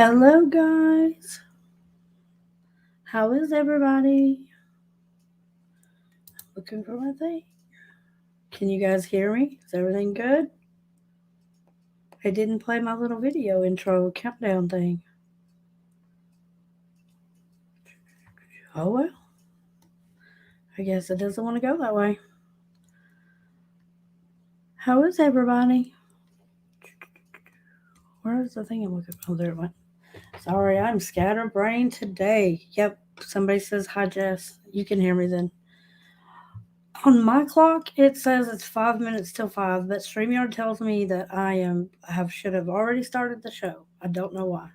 Hello, guys. How is everybody? Looking for my thing. Can you guys hear me? Is everything good? I didn't play my little video intro countdown thing. Oh well. I guess it doesn't want to go that way. How is everybody? Where's the thing I'm looking for? Oh, there it went. Sorry, I'm scatterbrained today. Yep. Somebody says hi, Jess. You can hear me then. On my clock, it says it's 5 minutes till 5, but StreamYard tells me that should have already started the show. I don't know why.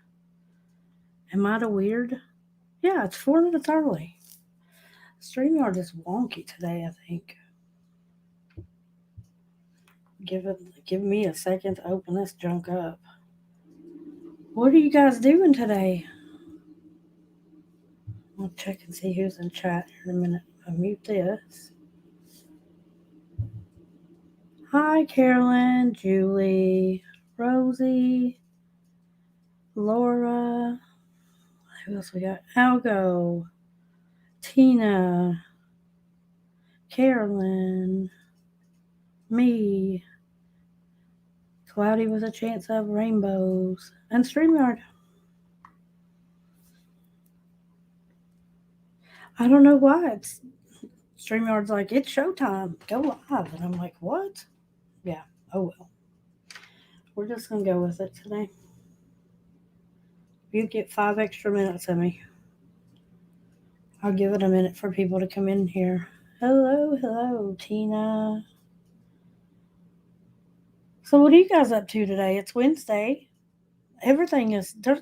Am I the weird? Yeah, it's 4 minutes early. StreamYard is wonky today, I think. Give me a second to open this junk up. What are you guys doing today? I'll check and see who's in chat here in a minute. I'll mute this. Hi, Carolyn, Julie, Rosie, Laura. Who else we got? Algo, Tina, Carolyn, me, Cloudy with a Chance of Rainbows, and StreamYard. I don't know why. StreamYard's like, it's showtime. Go live. And I'm like, what? Yeah. Oh, well. We're just going to go with it today. You get 5 extra minutes of me. I'll give it a minute for people to come in here. Hello, Tina. So what are you guys up to today? It's Wednesday. There's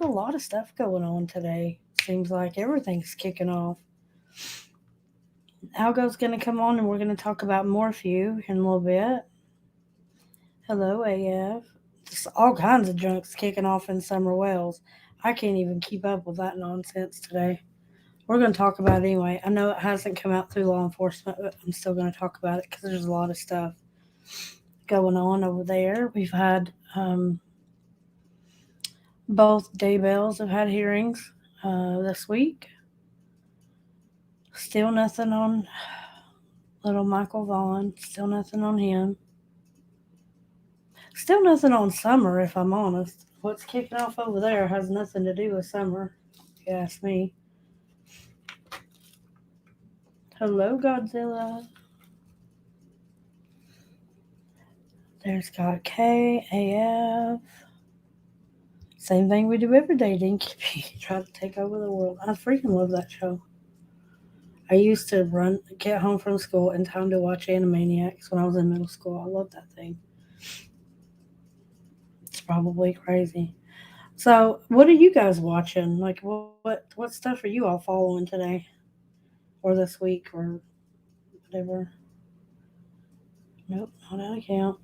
a lot of stuff going on today. Seems like everything's kicking off. Algo's going to come on and we're going to talk about Morphew in a little bit. Hello, AF. Just all kinds of junk's kicking off in Summer Wells. I can't even keep up with that nonsense today. We're going to talk about it anyway. I know it hasn't come out through law enforcement, but I'm still going to talk about it because there's a lot of stuff going on over there. We've had both Daybells have had hearings this week. Still nothing on little Michael Vaughn. Still nothing on him. Still nothing on Summer, if I'm honest. What's kicking off over there has nothing to do with Summer, if you ask me. Hello, Godzilla. There's Scott K, AF. Same thing we do every day, Dinky P. Try to take over the world. I freaking love that show. I used to get home from school in time to watch Animaniacs when I was in middle school. I love that thing. It's probably crazy. So, what are you guys watching? Like, what stuff are you all following today, or this week, or whatever? Nope, not an account.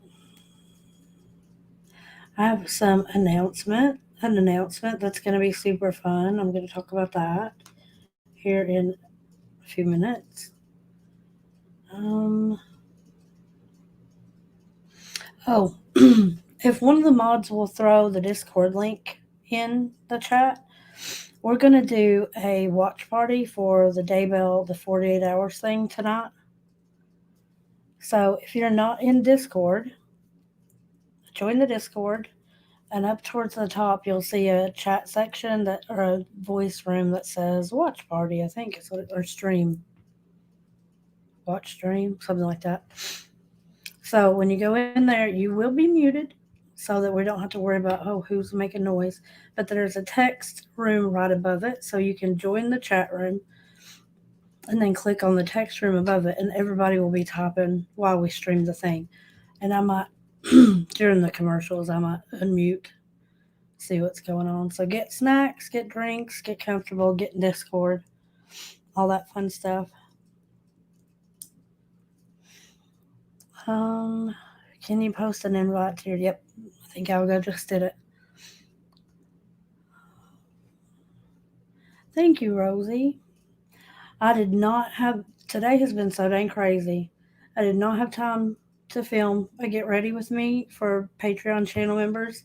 I have an announcement that's going to be super fun. I'm going to talk about that here in a few minutes. Oh, if one of the mods will throw the Discord link in the chat, we're going to do a watch party for the Daybell, the 48 hours thing tonight. So if you're not in Discord, join the Discord, and up towards the top you'll see a chat section or a voice room that says watch party, I think is what or stream. Watch stream, something like that. So when you go in there, you will be muted so that we don't have to worry about, who's making noise. But there's a text room right above it, so you can join the chat room and then click on the text room above it, and everybody will be typing while we stream the thing. And I might, during the commercials, I might unmute, see what's going on. So get snacks, get drinks, get comfortable, get in Discord, all that fun stuff. Can you post an invite to your? Yep, I think Algo just did it. Thank you, Rosie. I did not have, today has been so dang crazy. I did not have time to film a Get Ready With Me for Patreon channel members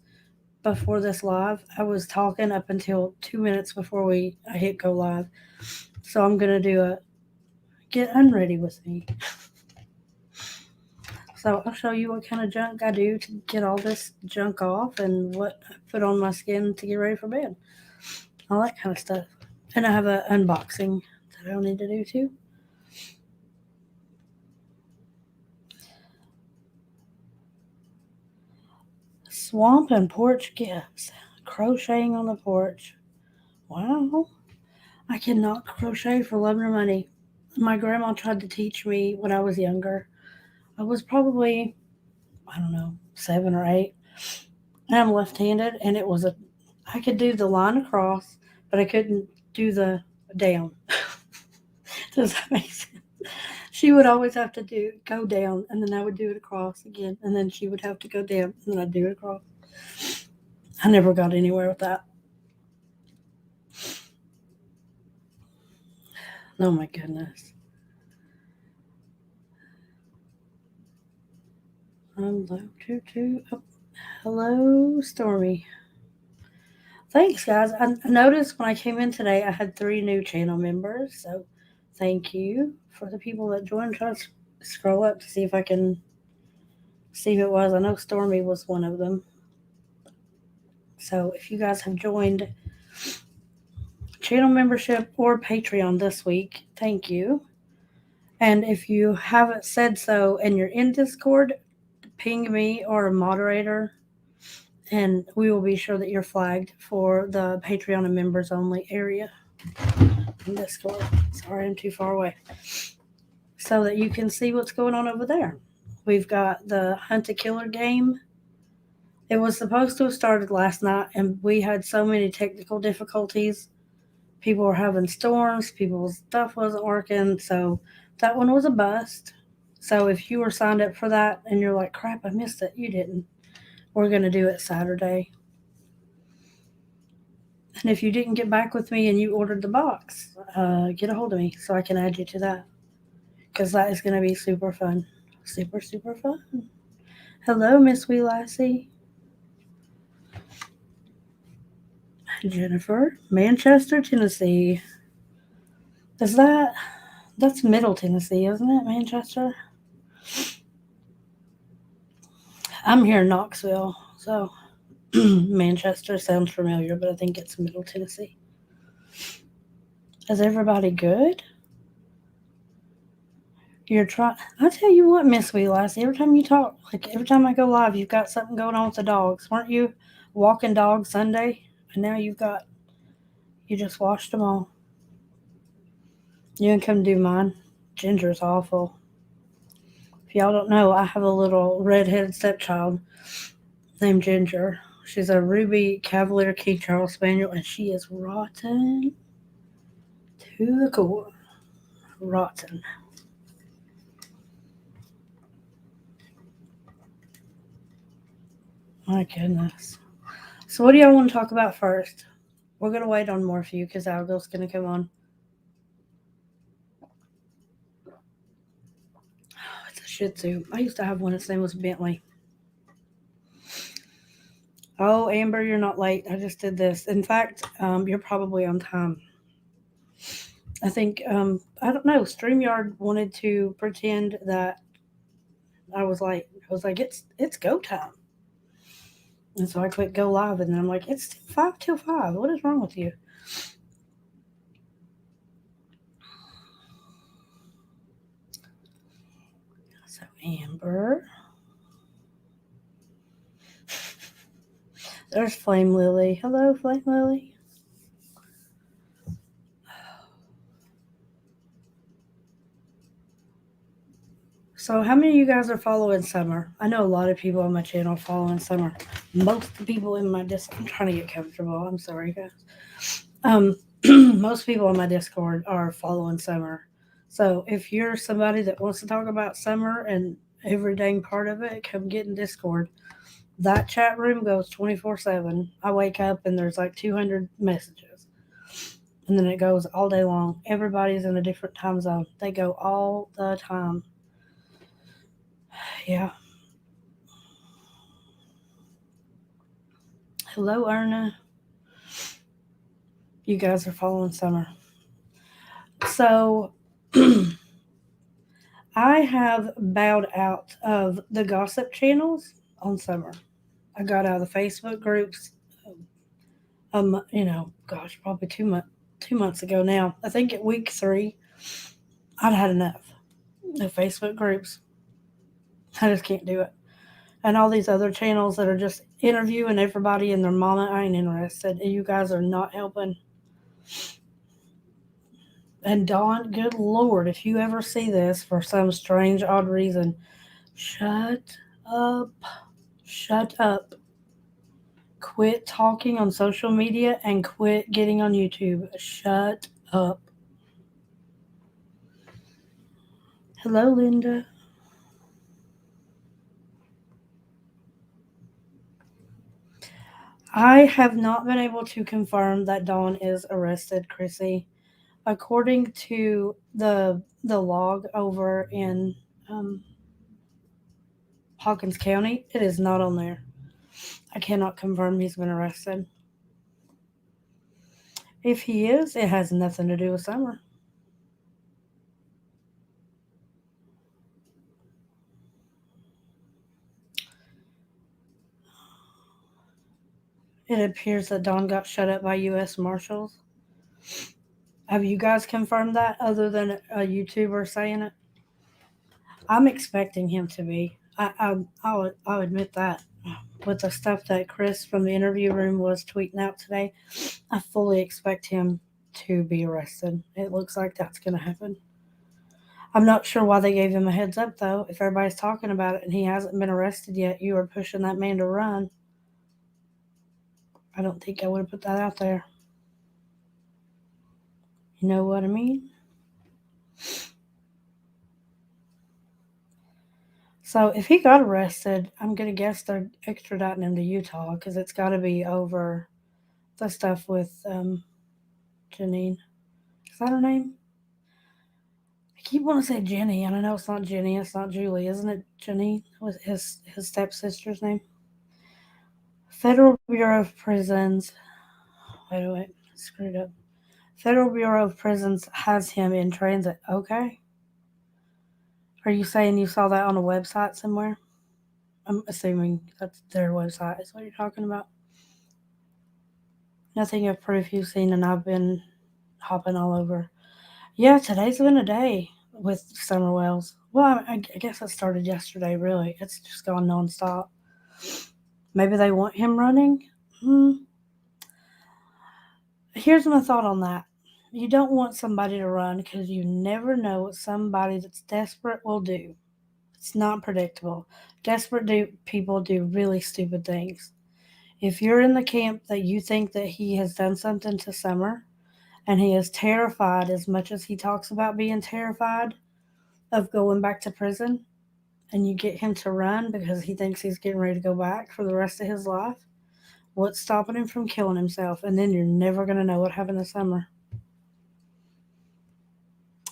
before this live. I was talking up until 2 minutes before I hit go live. So I'm gonna do a get unready with me. So I'll show you what kind of junk I do to get all this junk off and what I put on my skin to get ready for bed. All that kind of stuff. And I have an unboxing that I'll need to do too. Swamp and porch gifts. Crocheting on the porch. Wow. I cannot crochet for love nor money. My grandma tried to teach me when I was younger. I was probably, I don't know, 7 or 8. And I'm left-handed, and I could do the line across, but I couldn't do the down. Does that make sense? She would always have to go down, and then I would do it across again, and then she would have to go down, and then I'd do it across. I never got anywhere with that. Oh my goodness. Hello, Stormy. Thanks, guys. I noticed when I came in today, I had 3 new channel members. So thank you for the people that joined. Try to scroll up to see if I can see who it was. I know Stormy was one of them. So if you guys have joined channel membership or Patreon this week, thank you. And if you haven't said so and you're in Discord, ping me or a moderator, and we will be sure that you're flagged for the Patreon and members only area in Discord. Sorry, I'm too far away. So that you can see what's going on over there. We've got the Hunt a Killer game. It was supposed to have started last night, and we had so many technical difficulties. People were having storms, people's stuff wasn't working, so that one was a bust. So if you were signed up for that and you're like, crap, I missed it, you didn't. We're going to do it Saturday. And if you didn't get back with me and you ordered the box, get a hold of me so I can add you to that. Because that is going to be super fun. Super, super fun. Hello, Miss Wee Lassie. Jennifer, Manchester, Tennessee. That's Middle Tennessee, isn't it, Manchester? I'm here in Knoxville, so Manchester sounds familiar, but I think it's Middle Tennessee. Is everybody good? I tell you what, Miss Wee Lassie, every time you talk, like every time I go live, you've got something going on with the dogs. Weren't you walking dogs Sunday? And now you just washed them all. You can come do mine. Ginger's awful. If y'all don't know, I have a little red-headed stepchild named Ginger. She's a Ruby Cavalier King Charles Spaniel, and she is rotten to the core. Rotten. My goodness. So what do y'all want to talk about first? We're going to wait on Morphew because Algo's going to come on. Oh, it's a Shih Tzu. I used to have one. His name was Bentley. Oh, Amber, you're not late. I just did this. In fact, you're probably on time. I think, I don't know, StreamYard wanted to pretend that I was late. I was like, it's go time. And so I clicked go live, and then I'm like, it's 5 till 5. What is wrong with you? So Amber. There's Flame Lily. Hello, Flame Lily. So how many of you guys are following Summer? I know a lot of people on my channel following Summer. Most of the people in my Discord, I'm trying to get comfortable. I'm sorry, guys. Most people on my Discord are following Summer. So if you're somebody that wants to talk about Summer and every dang part of it, come get in Discord. That chat room goes 24/7. I wake up and there's like 200 messages. And then it goes all day long. Everybody's in a different time zone. They go all the time. Yeah. Hello, Erna. You guys are following Summer. So, I have bowed out of the gossip channels on Summer. I got out of the Facebook groups, gosh, probably 2 months ago now. I think at week 3, I'd had enough. The Facebook groups, I just can't do it. And all these other channels that are just interviewing everybody and their mama, I ain't interested. You guys are not helping. And Dawn, good Lord, if you ever see this for some strange, odd reason, shut up. Shut up. Quit talking on social media and quit getting on YouTube. Shut up. Hello, Linda. I have not been able to confirm that Dawn is arrested, Chrissy. According to the log over in um, Hawkins County, it is not on there. I cannot confirm he's been arrested. If he is, it has nothing to do with Summer. It appears that Dawn got shut up by U.S. Marshals. Have you guys confirmed that other than a YouTuber saying it? I'm expecting him to be. I'll admit that. With the stuff that Chris from the interview room was tweeting out today, I fully expect him to be arrested. It looks like that's going to happen. I'm not sure why they gave him a heads up, though. If everybody's talking about it and he hasn't been arrested yet, you are pushing that man to run. I don't think I would have put that out there. You know what I mean? So if he got arrested, I'm going to guess they're extraditing him to Utah because it's got to be over the stuff with Janine. Is that her name? I keep wanting to say Jenny, and I know it's not Jenny, it's not Julie, isn't it? Janine was his stepsister's name. Federal Bureau of Prisons. Wait, screwed up. Federal Bureau of Prisons has him in transit. Okay. Are you saying you saw that on a website somewhere? I'm assuming that's their website is what you're talking about. Nothing of proof you've seen, and I've been hopping all over. Yeah, today's been a day with Summer Wells. Well, I guess it started yesterday, really. It's just gone nonstop. Maybe they want him running? Here's my thought on that. You don't want somebody to run because you never know what somebody that's desperate will do. It's not predictable. Desperate people do really stupid things. If you're in the camp that you think that he has done something to Summer and he is terrified as much as he talks about being terrified of going back to prison, and you get him to run because he thinks he's getting ready to go back for the rest of his life, what's stopping him from killing himself? And then you're never going to know what happened this summer.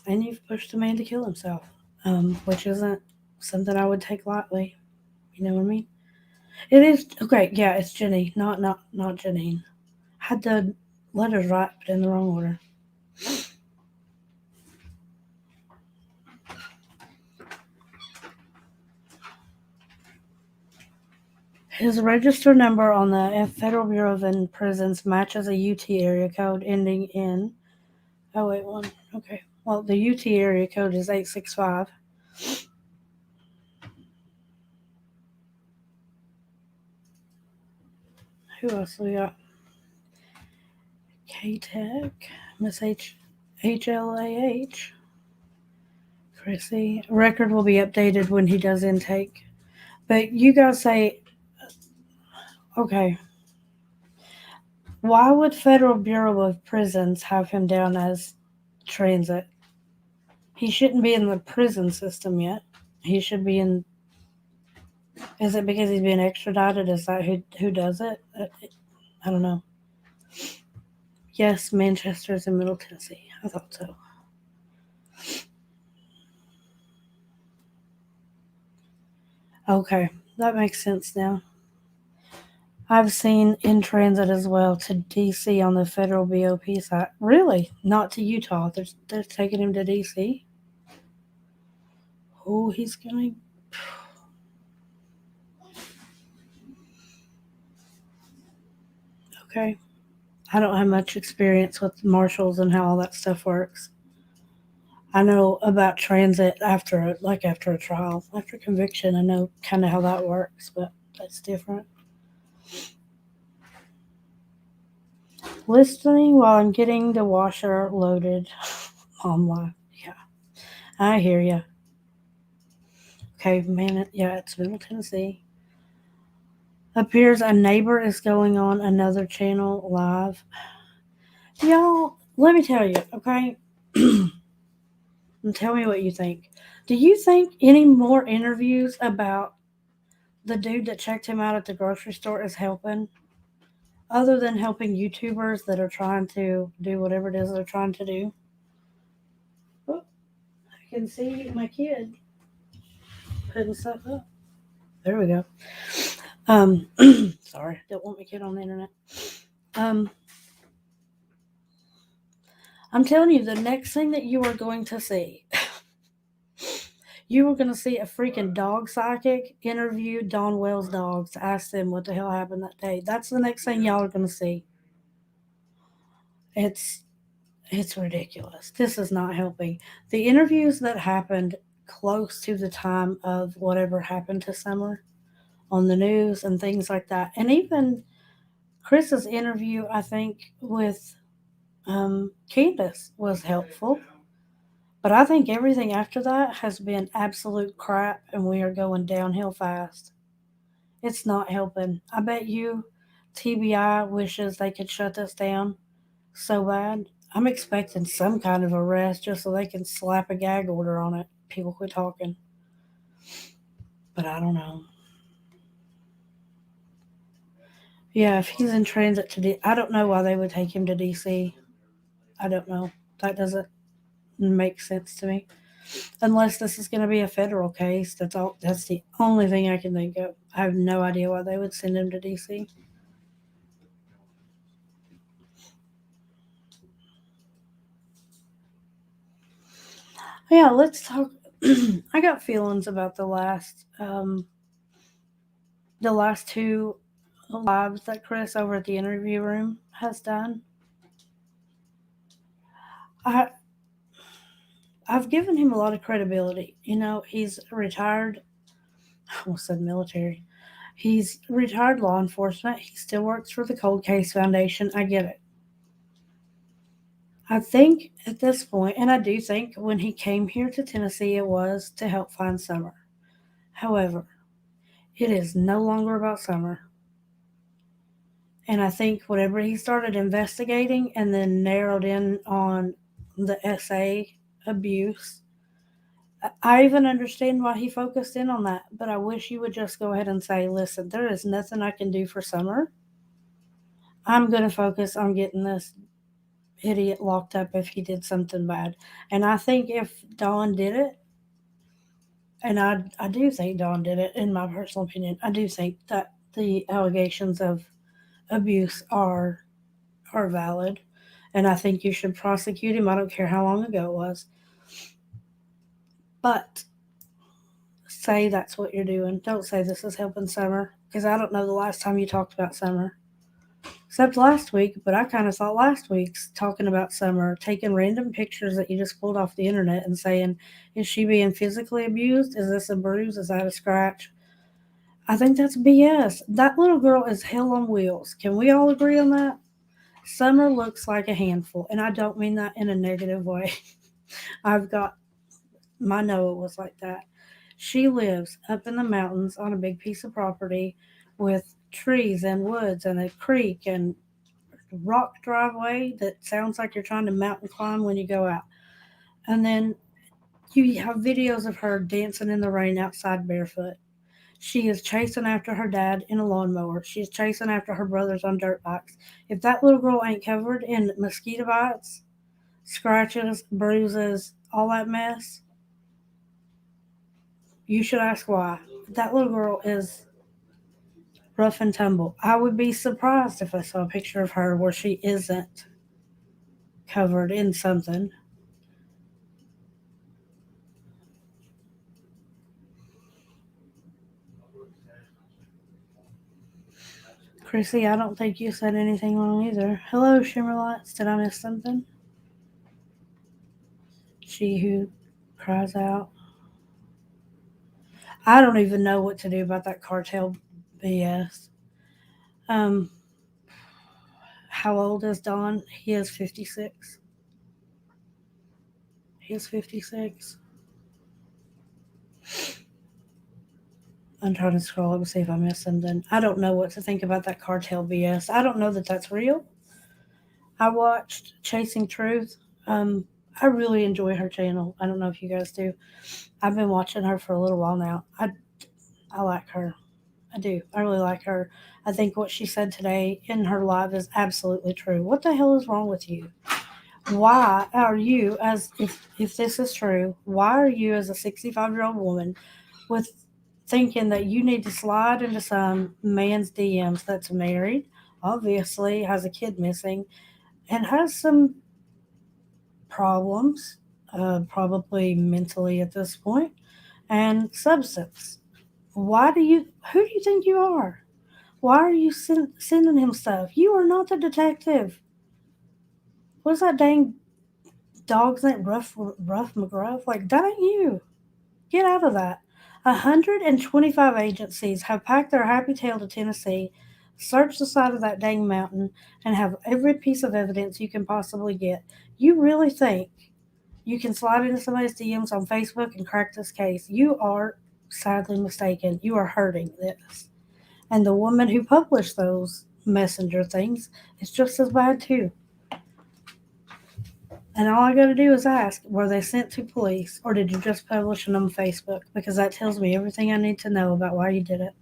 And you've pushed a man to kill himself, which isn't something I would take lightly. You know what I mean? It is okay. Yeah, it's Jenny, not Janine. Had the letters right, but in the wrong order. His register number on the Federal Bureau of Prisons matches a UT area code ending in 081. Okay. Well, the UT area code is 865. Who else we got? K-Tech, Miss HLAH. Chrissy. Record will be updated when he does intake. But you guys say, okay, why would Federal Bureau of Prisons have him down as transit? He shouldn't be in the prison system yet. He should be in. Is it because he's being extradited? Is that who does it? I don't know. Yes, Manchester's in Middle Tennessee. I thought so. Okay, that makes sense now. I've seen in transit as well to DC on the federal BOP side. Really? Not to Utah. They're taking him to DC. Oh, he's going. Okay. I don't have much experience with marshals and how all that stuff works. I know about transit after a trial, after conviction. I know kind of how that works, but that's different. Listening while I'm getting the washer loaded. Mom life. Yeah, I hear you. Okay, man. Yeah, it's Middle Tennessee. Appears a neighbor is going on another channel live. Y'all, let me tell you, okay? And tell me what you think. Do you think any more interviews about the dude that checked him out at the grocery store is helping? Other than helping YouTubers that are trying to do whatever it is they're trying to do? Oh, I can see my kid putting stuff up. There we go. Um, sorry, don't want my kid on the internet. Um, I'm telling you, the next thing that you are going to see, you are going to see a freaking dog psychic interview Don Wells dogs, ask them what the hell happened that day. That's the next thing y'all are going to see. It's it's ridiculous. This is not helping. The interviews that happened close to the time of whatever happened to Summer on the news and things like that, and even Chris's interview, I think, with Candace was helpful. But I think everything after that has been absolute crap, and we are going downhill fast. It's not helping. I bet you TBI wishes they could shut this down so bad. I'm expecting some kind of arrest just so they can slap a gag order on it. People quit talking. But I don't know. Yeah, if he's in transit to I don't know why they would take him to DC. I don't know. That doesn't make sense to me. Unless this is going to be a federal case. That's all. That's the only thing I can think of. I have no idea why they would send him to DC. Yeah, let's talk. I got feelings about the last two lives that Chris over at the interview room has done. I I've given him a lot of credibility. You know, he's retired. I almost said military. He's retired law enforcement. He still works for the Cold Case Foundation. I get it. I think at this point, and I do think when he came here to Tennessee, it was to help find Summer. However, it is no longer about Summer. And I think whatever he started investigating and then narrowed in on the SA abuse, I even understand why he focused in on that. But I wish you would just go ahead and say, listen, there is nothing I can do for Summer. I'm going to focus on getting this idiot locked up if he did something bad. And I think if Dawn did it, and I do think Dawn did it, in my personal opinion, I do think that the allegations of abuse are valid, and I think you should prosecute him. I don't care how long ago it was, but say that's what you're doing. Don't say this is helping Summer because I don't know the last time you talked about Summer. Except last week, but I kind of thought last week's talking about Summer, taking random pictures that you just pulled off the internet and saying, is she being physically abused? Is this a bruise? Is that a scratch? I think that's BS. That little girl is hell on wheels. Can we all agree on that? Summer looks like a handful, and I don't mean that in a negative way. I've got my Noah was like that. She lives up in the mountains on a big piece of property with trees and woods and a creek and rock driveway that sounds like you're trying to mountain climb when you go out. And then you have videos of her dancing in the rain outside barefoot. She is chasing after her dad in a lawnmower. She's chasing after her brothers on dirt bikes. If that little girl ain't covered in mosquito bites, scratches, bruises, all that mess, you should ask why. That little girl is rough and tumble. I would be surprised if I saw a picture of her where she isn't covered in something. Chrissy, I don't think you said anything wrong either. Hello, Shimmerlights. Did I miss something? She who cries out. I don't even know what to do about that cartel BS. Um, how old is Don? He is 56. He is 56. I'm trying to scroll up and see if I missed something. I don't know what to think about that cartel BS. I don't know that that's real. I watched Chasing Truth. Um, I really enjoy her channel. I don't know if you guys do. I've been watching her for a little while now. I like her. I do. I really like her. I think what she said today in her live is absolutely true. What the hell is wrong with you? Why are you, as if this is true, why are you as a 65-year-old woman with thinking that you need to slide into some man's DMs that's married, obviously has a kid missing, and has some problems, probably mentally at this point, and substance? Who do you think you are? Why are you sending him stuff? You are not the detective. What's that dang dog's name? Ruff McGruff? Like, that ain't you. Get out of that. 125 agencies have packed their happy tail to Tennessee, searched the side of that dang mountain, and have every piece of evidence you can possibly get. You really think you can slide into somebody's DMs on Facebook and crack this case? You are sadly mistaken. You are hurting this. And the woman who published those messenger things is just as bad too. And all I got to do is ask, were they sent to police or did you just publish them on Facebook? Because that tells me everything I need to know about why you did it.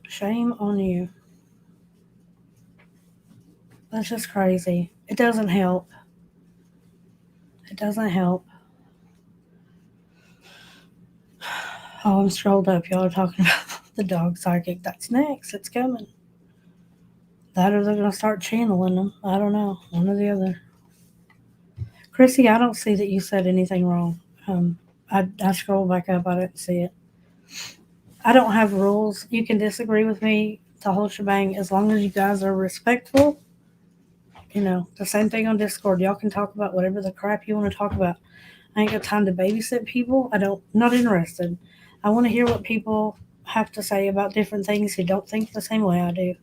Shame on you. That's just crazy. It doesn't help. It doesn't help. Oh, I'm scrolled up. Y'all are talking about the dog psychic. That's next. It's coming. That or they're going to start channeling them. I don't know. One or the other. Chrissy, I don't see that you said anything wrong. I scrolled back up. I didn't see it. I don't have rules. You can disagree with me the whole shebang as long as you guys are respectful. You know, the same thing on Discord. Y'all can talk about whatever the crap you want to talk about. I ain't got time to babysit people. Not interested. I want to hear what people have to say about different things who don't think the same way I do.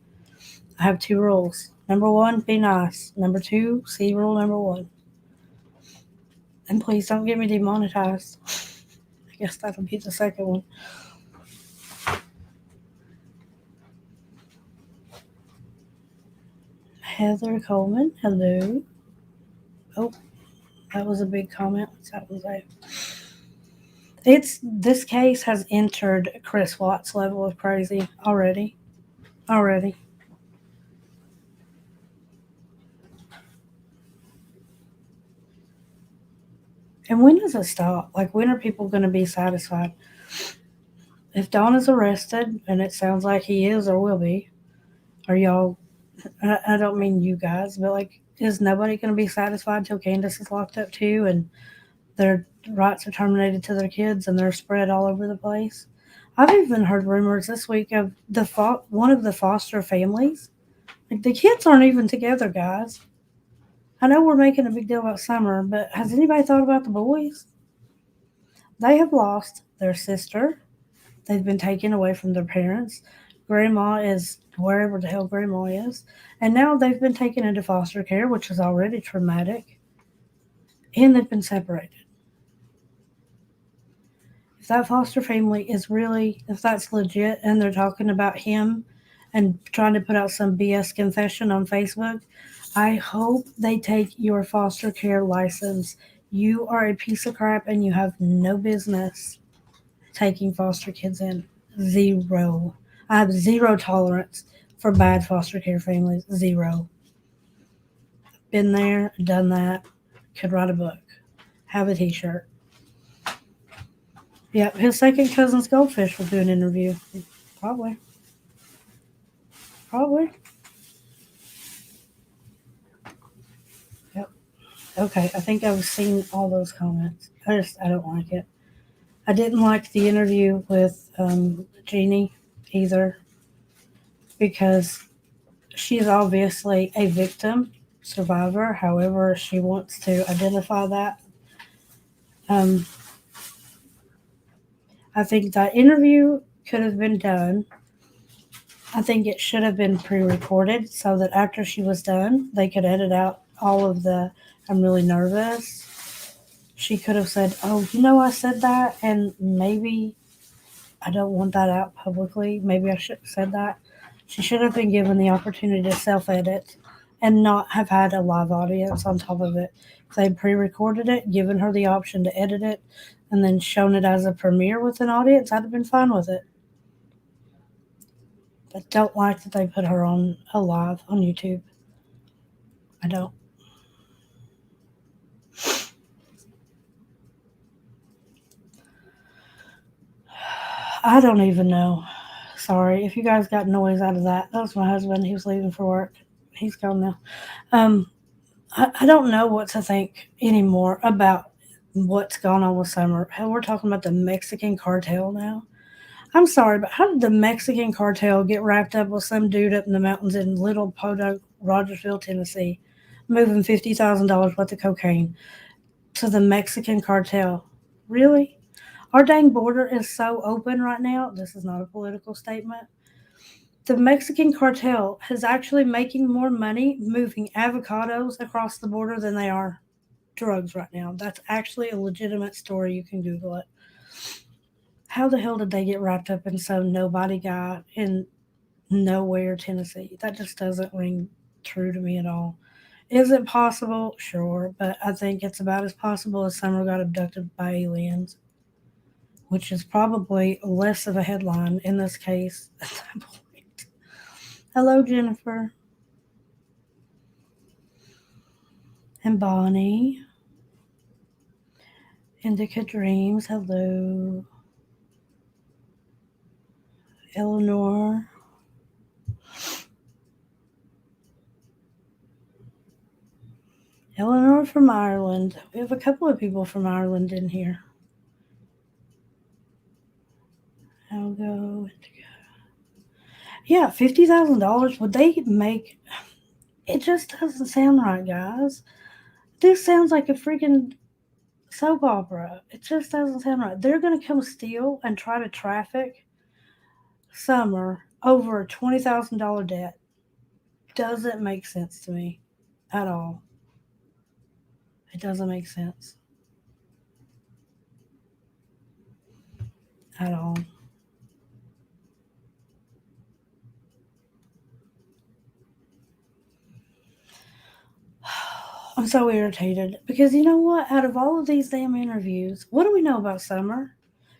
I have two rules. Number one, be nice. Number two, see rule number one. And please don't get me demonetized. I guess that'll be the second one. Heather Coleman, hello. Oh, that was a big comment. What's that one say? This case has entered Chris Watts' level of crazy already. Already. And when does it stop? Like, when are people going to be satisfied? If Don is arrested, and it sounds like he is or will be, are y'all, I don't mean you guys, but like, is nobody going to be satisfied till Candace is locked up too and their rights are terminated to their kids and they're spread all over the place? I've even heard rumors this week of one of the foster families. Like, the kids aren't even together, guys. I know we're making a big deal about Summer, but has anybody thought about the boys? They have lost their sister. They've been taken away from their parents. Grandma is wherever the hell Grandma is. And now they've been taken into foster care, which is already traumatic. And they've been separated. If that foster family is really, if that's legit and they're talking about him and trying to put out some BS confession on Facebook, I hope they take your foster care license. You are a piece of crap and you have no business taking foster kids in. Zero. I have zero tolerance for bad foster care families. Zero. Been there, done that. Could write a book. Have a t-shirt. Yeah, his second cousin's goldfish will do an interview. Probably. Probably. Yep. Okay, I think I've seen all those comments. I don't like it. I didn't like the interview with Jeannie either because she's obviously a victim, survivor, however she wants to identify that. Um, I think that interview could have been done. I think it should have been pre recorded so that after she was done, they could edit out all of the I'm really nervous. She could have said, "Oh, I said that, and maybe I don't want that out publicly. Maybe I should have said that." She should have been given the opportunity to self edit and not have had a live audience on top of it. If they pre recorded it, given her the option to edit it, and then shown it as a premiere with an audience, I'd have been fine with it. I don't like that they put her on a live on YouTube. I don't. I don't even know. Sorry if you guys got noise out of that. That was my husband. He was leaving for work. He's gone now. Um, I don't know what to think anymore about what's gone on with Summer. Hell, we're talking about the Mexican cartel now. I'm sorry, but how did the Mexican cartel get wrapped up with some dude up in the mountains in Little Podunk, Rogersville, Tennessee, moving $50,000 worth of cocaine to the Mexican cartel? Really? Our dang border is so open right now. This is not a political statement. The Mexican cartel is actually making more money moving avocados across the border than they are drugs right now. That's actually a legitimate story. You can Google it. How the hell did they get wrapped up in some nobody guy in nowhere, Tennessee? That just doesn't ring true to me at all. Is it possible? Sure, but I think it's about as possible as Summer got abducted by aliens, which is probably less of a headline in this case at that point. Hello, Jennifer and Bonnie. Indica Dreams. Hello, Eleanor. Eleanor from Ireland. We have a couple of people from Ireland in here. I'll go. Yeah, $50,000. Would they make? It just doesn't sound right, guys. This sounds like a freaking soap opera. It just doesn't sound right. They're gonna come steal and try to traffic Summer over a $20,000 debt. Doesn't make sense to me at all. It doesn't make sense at all. I'm so irritated because you know what? Out of all of these damn interviews, what do we know about Summer?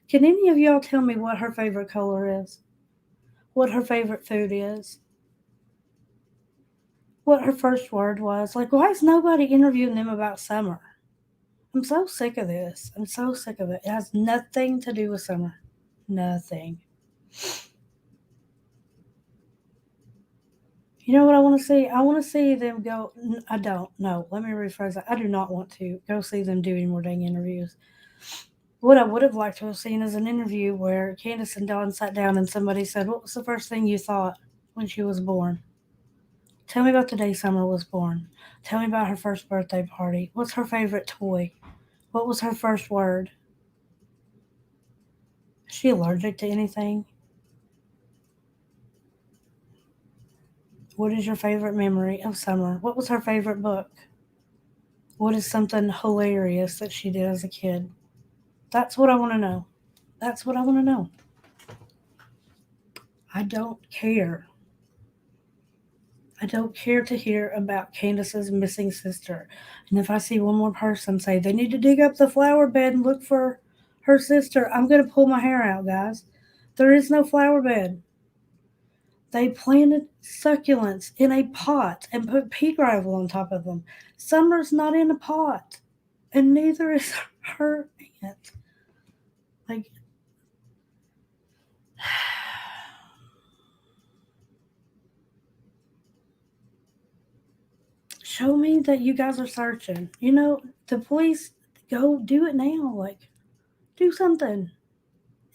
Can any of y'all tell me what her favorite color is? What her favorite food is? What her first word was? Like, why is nobody interviewing them about Summer? I'm so sick of this. I'm so sick of it. It has nothing to do with Summer. Nothing. You know what I want to see? I want to see them go. I don't. No, let me rephrase that. I do not want to go see them do any more dang interviews. What I would have liked to have seen is an interview where Candace and Dawn sat down and somebody said, "What was the first thing you thought when she was born? Tell me about the day Summer was born. Tell me about her first birthday party. What's her favorite toy? What was her first word? Is she allergic to anything? What is your favorite memory of Summer? What was her favorite book? What is something hilarious that she did as a kid?" That's what I want to know. That's what I want to know. I don't care. I don't care to hear about Candace's missing sister. And if I see one more person say they need to dig up the flower bed and look for her sister, I'm going to pull my hair out, guys. There is no flower bed. They planted succulents in a pot and put pea gravel on top of them. Summer's not in a pot, and neither is her aunt. Like, show me that you guys are searching. The police, go do it now. Like, do something,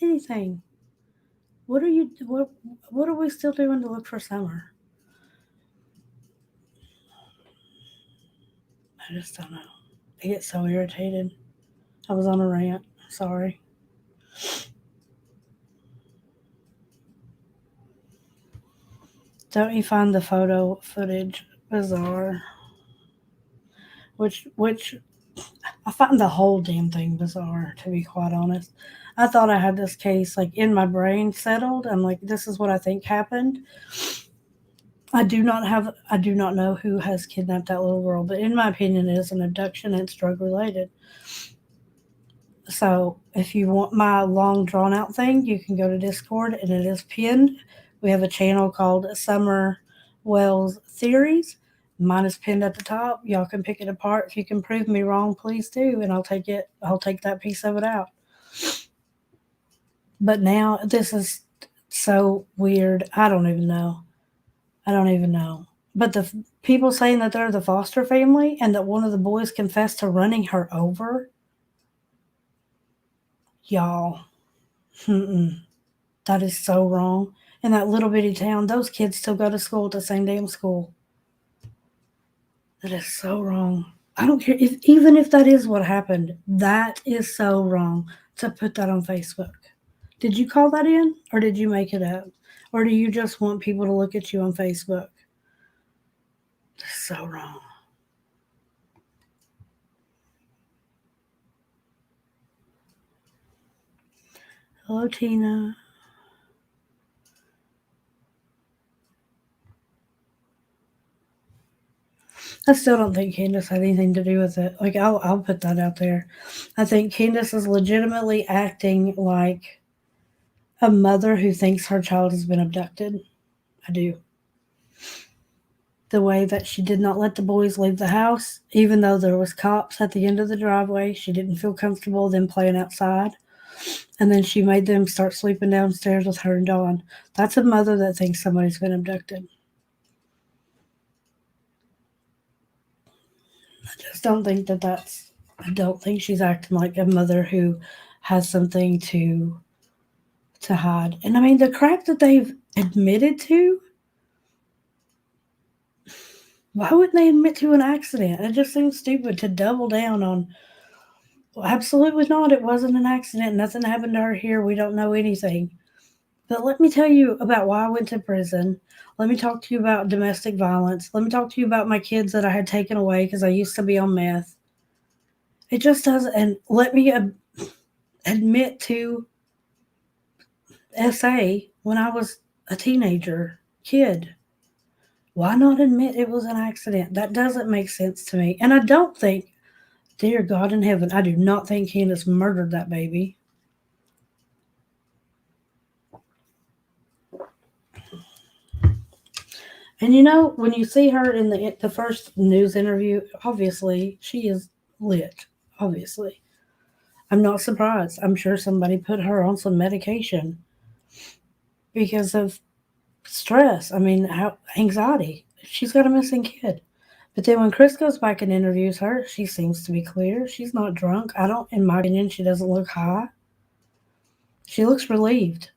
anything. What are we still doing to look for Summer? I just don't know. I get so irritated. I was on a rant. Sorry. Don't you find the photo footage bizarre? Which I find the whole damn thing bizarre, to be quite honest. I thought I had this case like in my brain settled. I'm like, this is what I think happened. I do not know who has kidnapped that little girl, but in my opinion, it is an abduction and it's drug related. So if you want my long drawn out thing, you can go to Discord and it is pinned. We have a channel called Summer Wells Theories. Mine is pinned at the top. Y'all can pick it apart. If you can prove me wrong, please do, and I'll take it. I'll take that piece of it out. But now this is so weird. I don't even know. But the people saying that they're the foster family and that one of the boys confessed to running her over, y'all. That is so wrong. In that little bitty town, those kids still go to school at the same damn school. That is so wrong. I don't care even if that is what happened. That is so wrong to put that on Facebook. Did you call that in or did you make it up? Or do you just want people to look at you on Facebook? That's so wrong. Hello, Tina. I still don't think Candace had anything to do with it. Like, I'll put that out there. I think Candace is legitimately acting like a mother who thinks her child has been abducted. I do. The way that she did not let the boys leave the house, even though there was cops at the end of the driveway. She didn't feel comfortable them playing outside. And then she made them start sleeping downstairs with her and Dawn. That's a mother that thinks somebody's been abducted. I just don't think I don't think she's acting like a mother who has something to hide. And I mean, the crap that they've admitted to, why wouldn't they admit to an accident? It just seems stupid to double down on, well, absolutely not. It wasn't an accident. Nothing happened to her here. We don't know anything. But let me tell you about why I went to prison. Let me talk to you about domestic violence. Let me talk to you about my kids that I had taken away because I used to be on meth. It just doesn't. And let me admit to SA when I was a teenager kid. Why not admit it was an accident? That doesn't make sense to me. And I don't think, dear God in heaven, I do not think Candace murdered that baby. And when you see her in the first news interview, obviously she is lit. Obviously, I'm not surprised. I'm sure somebody put her on some medication because of stress. I mean, anxiety. She's got a missing kid. But then when Chris goes back and interviews her, she seems to be clear. She's not drunk. In my opinion, she doesn't look high. She looks relieved.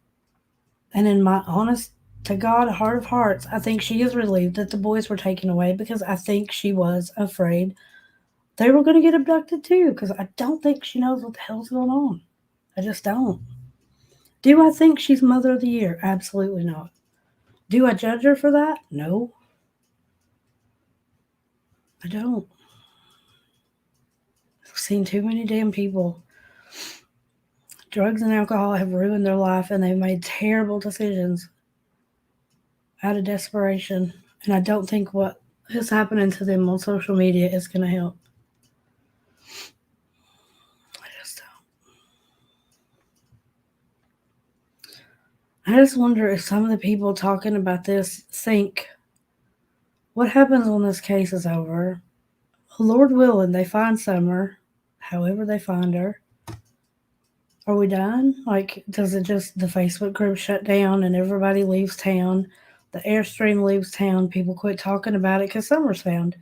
And in my honest to God, heart of hearts, I think she is relieved that the boys were taken away because I think she was afraid they were going to get abducted too because I don't think she knows what the hell's going on. I just don't. Do I think she's Mother of the Year? Absolutely not. Do I judge her for that? No. I don't. I've seen too many damn people. Drugs and alcohol have ruined their life and they've made terrible decisions out of desperation. And I don't think what is happening to them on social media is going to help. I just wonder if some of the people talking about this think, what happens when this case is over? Lord willing, they find Summer, however they find her. Are we done? Like, does it just, the Facebook group shut down and everybody leaves town? The Airstream leaves town. People quit talking about it because Summer's found.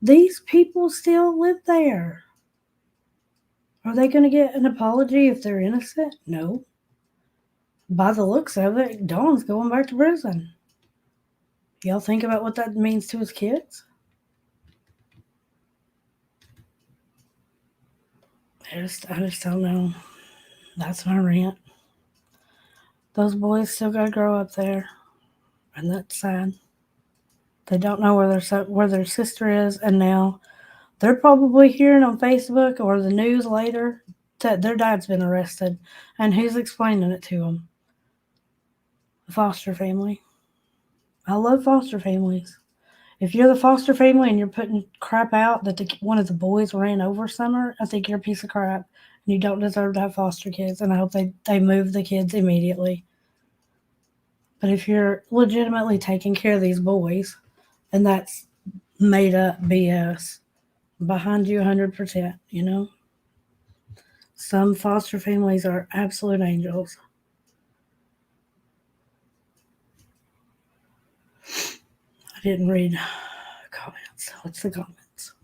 These people still live there. Are they going to get an apology if they're innocent? No. By the looks of it, Dawn's going back to prison. Y'all think about what that means to his kids? I just don't know. That's my rant. Those boys still got to grow up there, and that's sad. They don't know where their sister is, and now they're probably hearing on Facebook or the news later that their dad's been arrested, and who's explaining it to them? The foster family. I love foster families. If you're the foster family and you're putting crap out that one of the boys ran over Summer, I think you're a piece of crap. And you don't deserve to have foster kids. And I hope they move the kids immediately. But if you're legitimately taking care of these boys, and that's made up BS, behind you 100%, you know? Some foster families are absolute angels. I didn't read comments. What's the comments?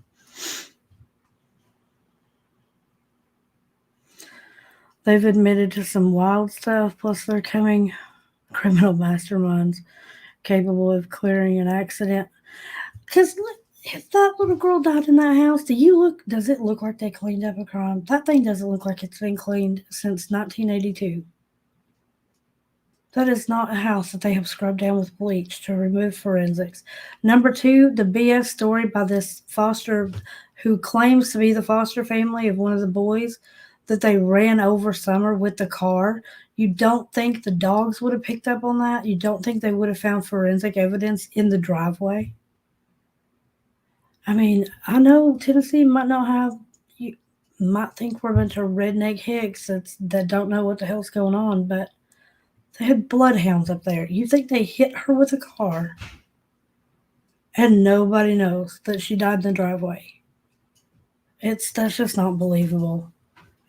They've admitted to some wild stuff, plus they're coming criminal masterminds capable of clearing an accident. Because if that little girl died in that house, does it look like they cleaned up a crime? That thing doesn't look like it's been cleaned since 1982. That is not a house that they have scrubbed down with bleach to remove forensics. Number two, the BS story by this foster who claims to be the foster family of one of the boys that they ran over Summer with the car. You don't think the dogs would have picked up on that? You don't think they would have found forensic evidence in the driveway? I mean, I know Tennessee might not have, you might think we're a bunch of redneck hicks that don't know what the hell's going on, but they had bloodhounds up there. You think they hit her with a car and nobody knows that she died in the driveway? That's just not believable.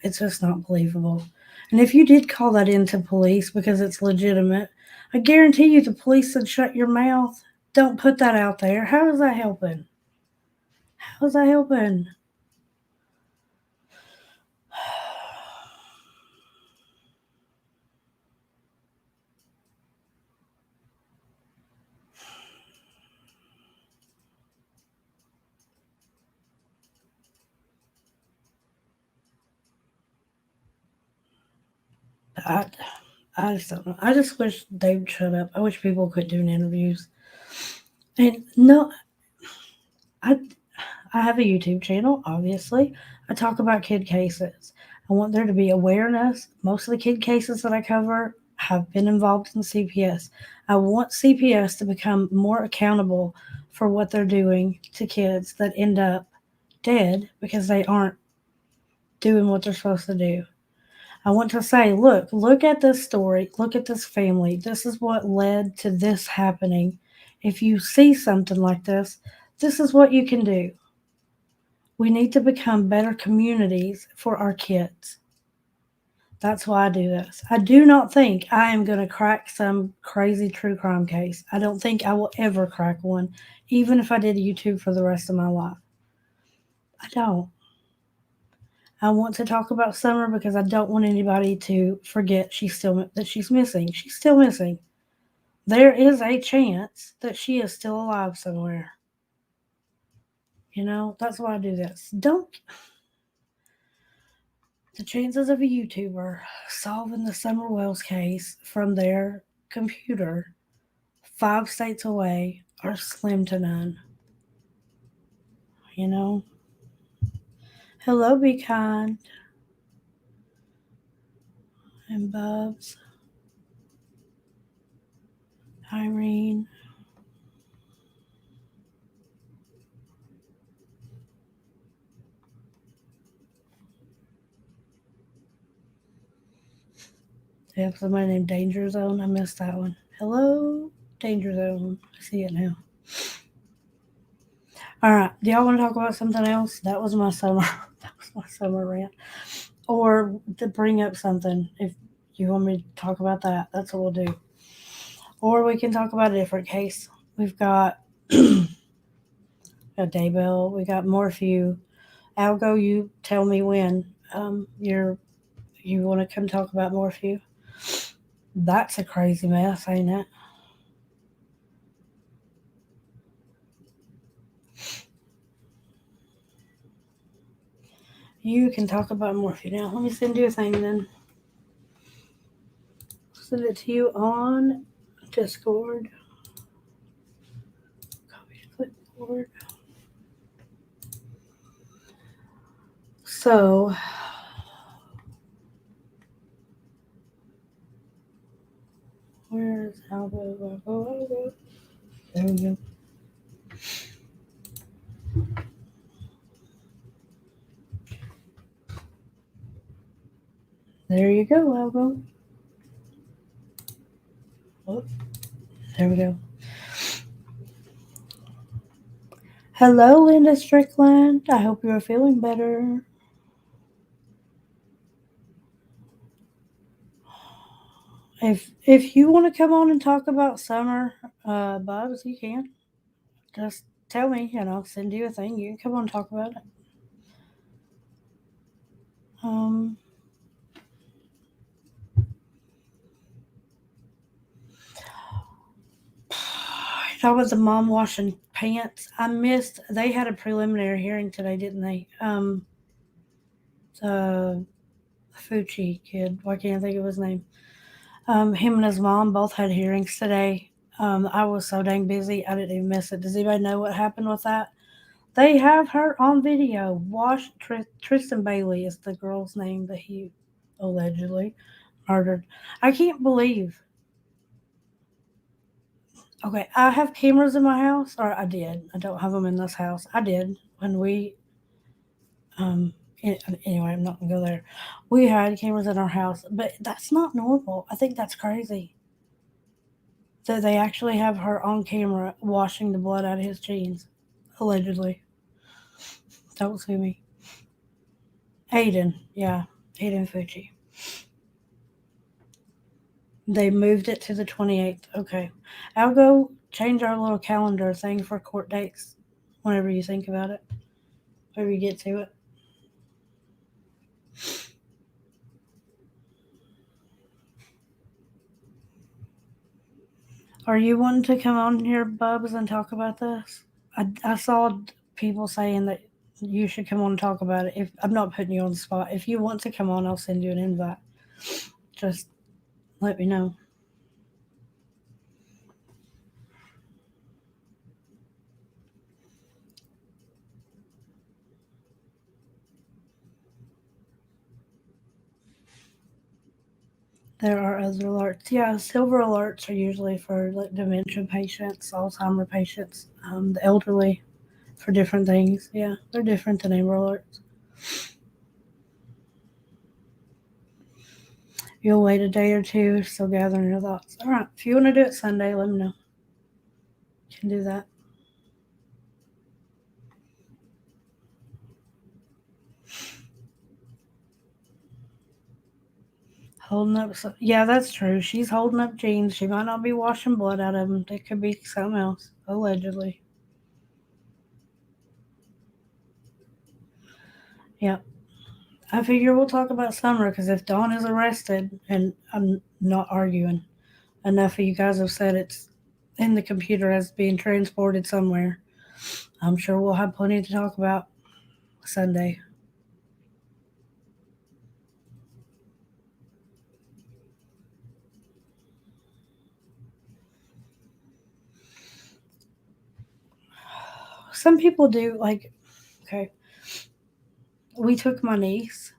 It's just not believable. And if you did call that into police because it's legitimate, I guarantee you the police said shut your mouth. Don't put that out there. How is that helping? How is that helping? I, I just don't know. I just wish they would shut up. I wish people quit doing interviews. And no, I I have a YouTube channel, obviously. I talk about kid cases. I want there to be awareness. Most of the kid cases that I cover have been involved in CPS. I want CPS to become more accountable for what they're doing to kids that end up dead because they aren't doing what they're supposed to do. I want to say, look at this story, look at this family. This is what led to this happening. If you see something like this is what you can do. We need to become better communities for our kids. That's why I do this. I do not think I am going to crack some crazy true crime case. I don't think I will ever crack one, even if I did YouTube for the rest of my life. I don't. I want to talk about Summer because I don't want anybody to forget that she's missing. She's still missing. There is a chance that she is still alive somewhere. You know, that's why I do this. Don't The chances of a YouTuber solving the Summer Wells case from their computer 5 states away are slim to none. You know? Hello, Be Kind. And Bubs. Irene. They have somebody named Danger Zone. I missed that one. Hello, Danger Zone. I see it now. All right. Do y'all want to talk about something else? That was my summer. That was my summer rant. Or to bring up something. If you want me to talk about that, that's what we'll do. Or we can talk about a different case. We've got Got Daybell. We got Morphew. Algo, you tell me when you want to come talk about Morphew. That's a crazy mess, ain't it? You can talk about Morphew now. Let me send you a thing then. Send it to you on Discord. Copy clipboard. So, where's Algo? Algo. There we go. There you go, Algo. Oh, there we go. Hello, Linda Strickland. I hope you are feeling better. If you want to come on and talk about summer bugs, you can. Just tell me and I'll send you a thing. You can come on and talk about it. Um, talk about the mom washing pants. I missed. They had a preliminary hearing today, didn't they? The Fucci kid. Why can't I think of his name? Him and his mom both had hearings today. I was so dang busy, I didn't even miss it. Does anybody know what happened with that? They have her on video. Tristan Bailey is the girl's name that he allegedly murdered. I can't believe. Okay, I have cameras in my house, or I did. I don't have them in this house. I did when we. Um. Anyway, I'm not gonna go there. We had cameras in our house, but that's not normal. I think that's crazy that they actually have her on camera washing the blood out of his jeans, allegedly. Don't sue me. Aiden, yeah, Aiden Fucci. They moved it to the 28th. Okay. I'll go change our little calendar thing for court dates whenever you think about it, whenever you get to it. Are you wanting to come on here, Bubs, and talk about this? I saw people saying that you should come on and talk about it. If I'm not putting you on the spot, if you want to come on, I'll send you an invite. Just let me know. There are other alerts. Yeah, silver alerts are usually for like dementia patients, Alzheimer patients, the elderly, for different things. Yeah, they're different than amber alerts. You'll wait a day or two, still gathering your thoughts. All right, if you want to do it Sunday, let me know. You can do that. Holding up, yeah, that's true. She's holding up jeans. She might not be washing blood out of them. It could be something else, allegedly. Yeah, I figure we'll talk about summer because if Dawn is arrested, and I'm not arguing, enough of you guys have said it's in the computer as being transported somewhere. I'm sure we'll have plenty to talk about Sunday. Some people do like, okay, we took my niece.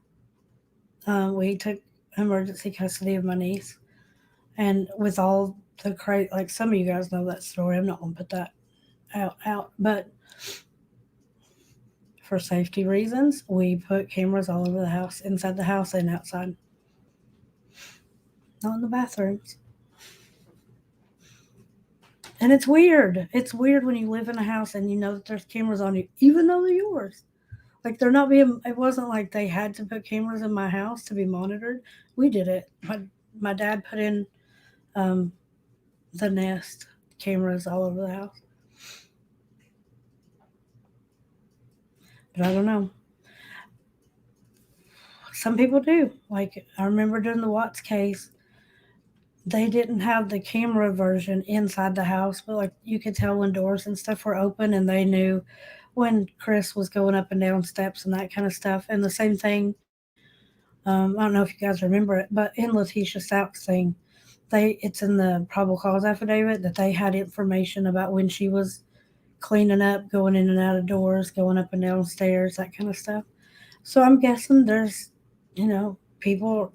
We took emergency custody of my niece, and with all the like some of you guys know that story. I'm not gonna put that out, but for safety reasons, we put cameras all over the house, inside the house and outside, not in the bathrooms. And it's weird. It's weird when you live in a house and you know that there's cameras on you, even though they're yours. Like they're not being. It wasn't like they had to put cameras in my house to be monitored. We did it. My dad put in um, the Nest cameras all over the house. But I don't know. Some people do. Like, I remember during the Watts case, they didn't have the camera version inside the house, but like you could tell when doors and stuff were open, and they knew when Chris was going up and down steps and that kind of stuff. And the same thing, I don't know if you guys remember it, but in Letitia Stouck's thing, it's in the probable cause affidavit that they had information about when she was cleaning up, going in and out of doors, going up and down stairs, that kind of stuff. So I'm guessing there's, people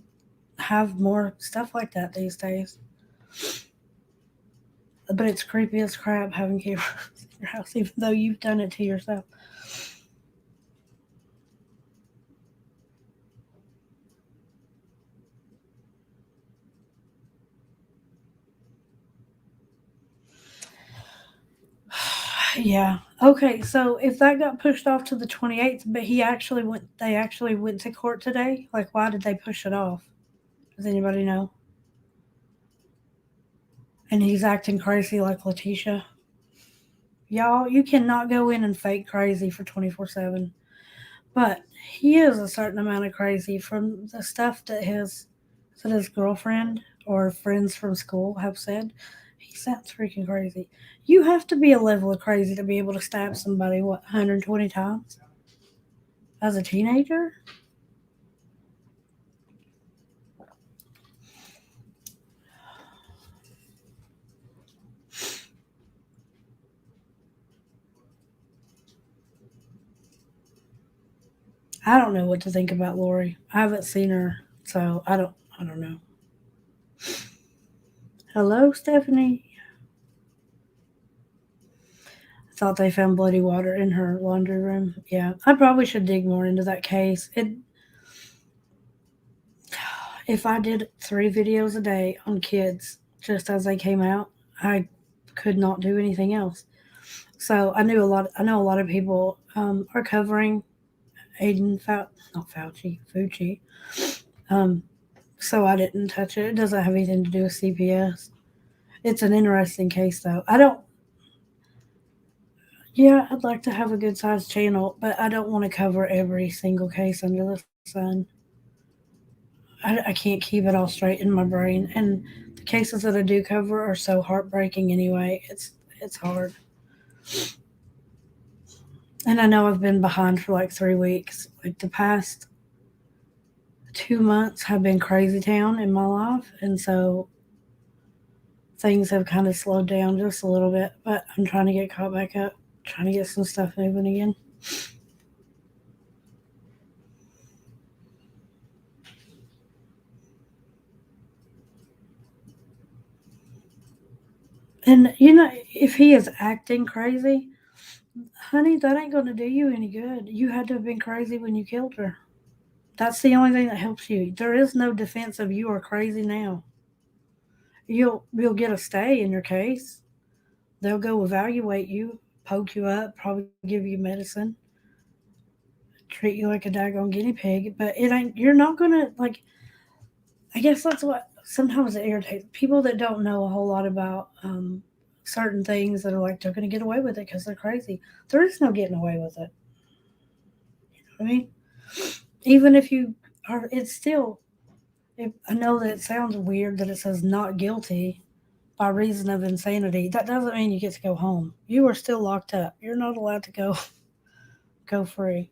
have more stuff like that these days. But it's creepy as crap having cameras in your house, even though you've done it to yourself. Yeah. Okay. So if that got pushed off to the 28th, but they actually went to court today. Like, why did they push it off? Does anybody know? And he's acting crazy like Letitia. Y'all, you cannot go in and fake crazy for 24/7. But he is a certain amount of crazy from the stuff that his girlfriend or friends from school have said. He sounds freaking crazy. You have to be a level of crazy to be able to stab somebody, what, 120 times as a teenager? I don't know what to think about Lori. I haven't seen her, so I don't know. Hello, Stephanie. I thought they found bloody water in her laundry room. Yeah, I probably should dig more into that case. If I did 3 videos a day on kids just as they came out, I could not do anything else. So I know a lot of people are covering not Fauci, Fucci. Um, so I didn't touch it. It doesn't have anything to do with CPS. It's an interesting case, though. I don't. Yeah, I'd like to have a good sized channel, but I don't want to cover every single case under the sun. I can't keep it all straight in my brain, and the cases that I do cover are so heartbreaking anyway. It's hard, and I know I've been behind for like 3 weeks. Like the past 2 months have been crazy town in my life, and so things have kind of slowed down just a little bit. But I'm trying to get caught back up, trying to get some stuff moving again. And if he is acting crazy, honey, that ain't going to do you any good. You had to have been crazy when you killed her. That's the only thing that helps you. There is no defense of you are crazy now. You'll get a stay in your case. They'll go evaluate you, poke you up, probably give you medicine, treat you like a daggone guinea pig. But it ain't. You're not gonna like. I guess that's what sometimes it irritates people that don't know a whole lot about certain things that are like they're gonna get away with it because they're crazy. There is no getting away with it. I mean, even if you are, it's still. I know that it sounds weird that it says not guilty by reason of insanity. That doesn't mean you get to go home. You are still locked up. You're not allowed to go free.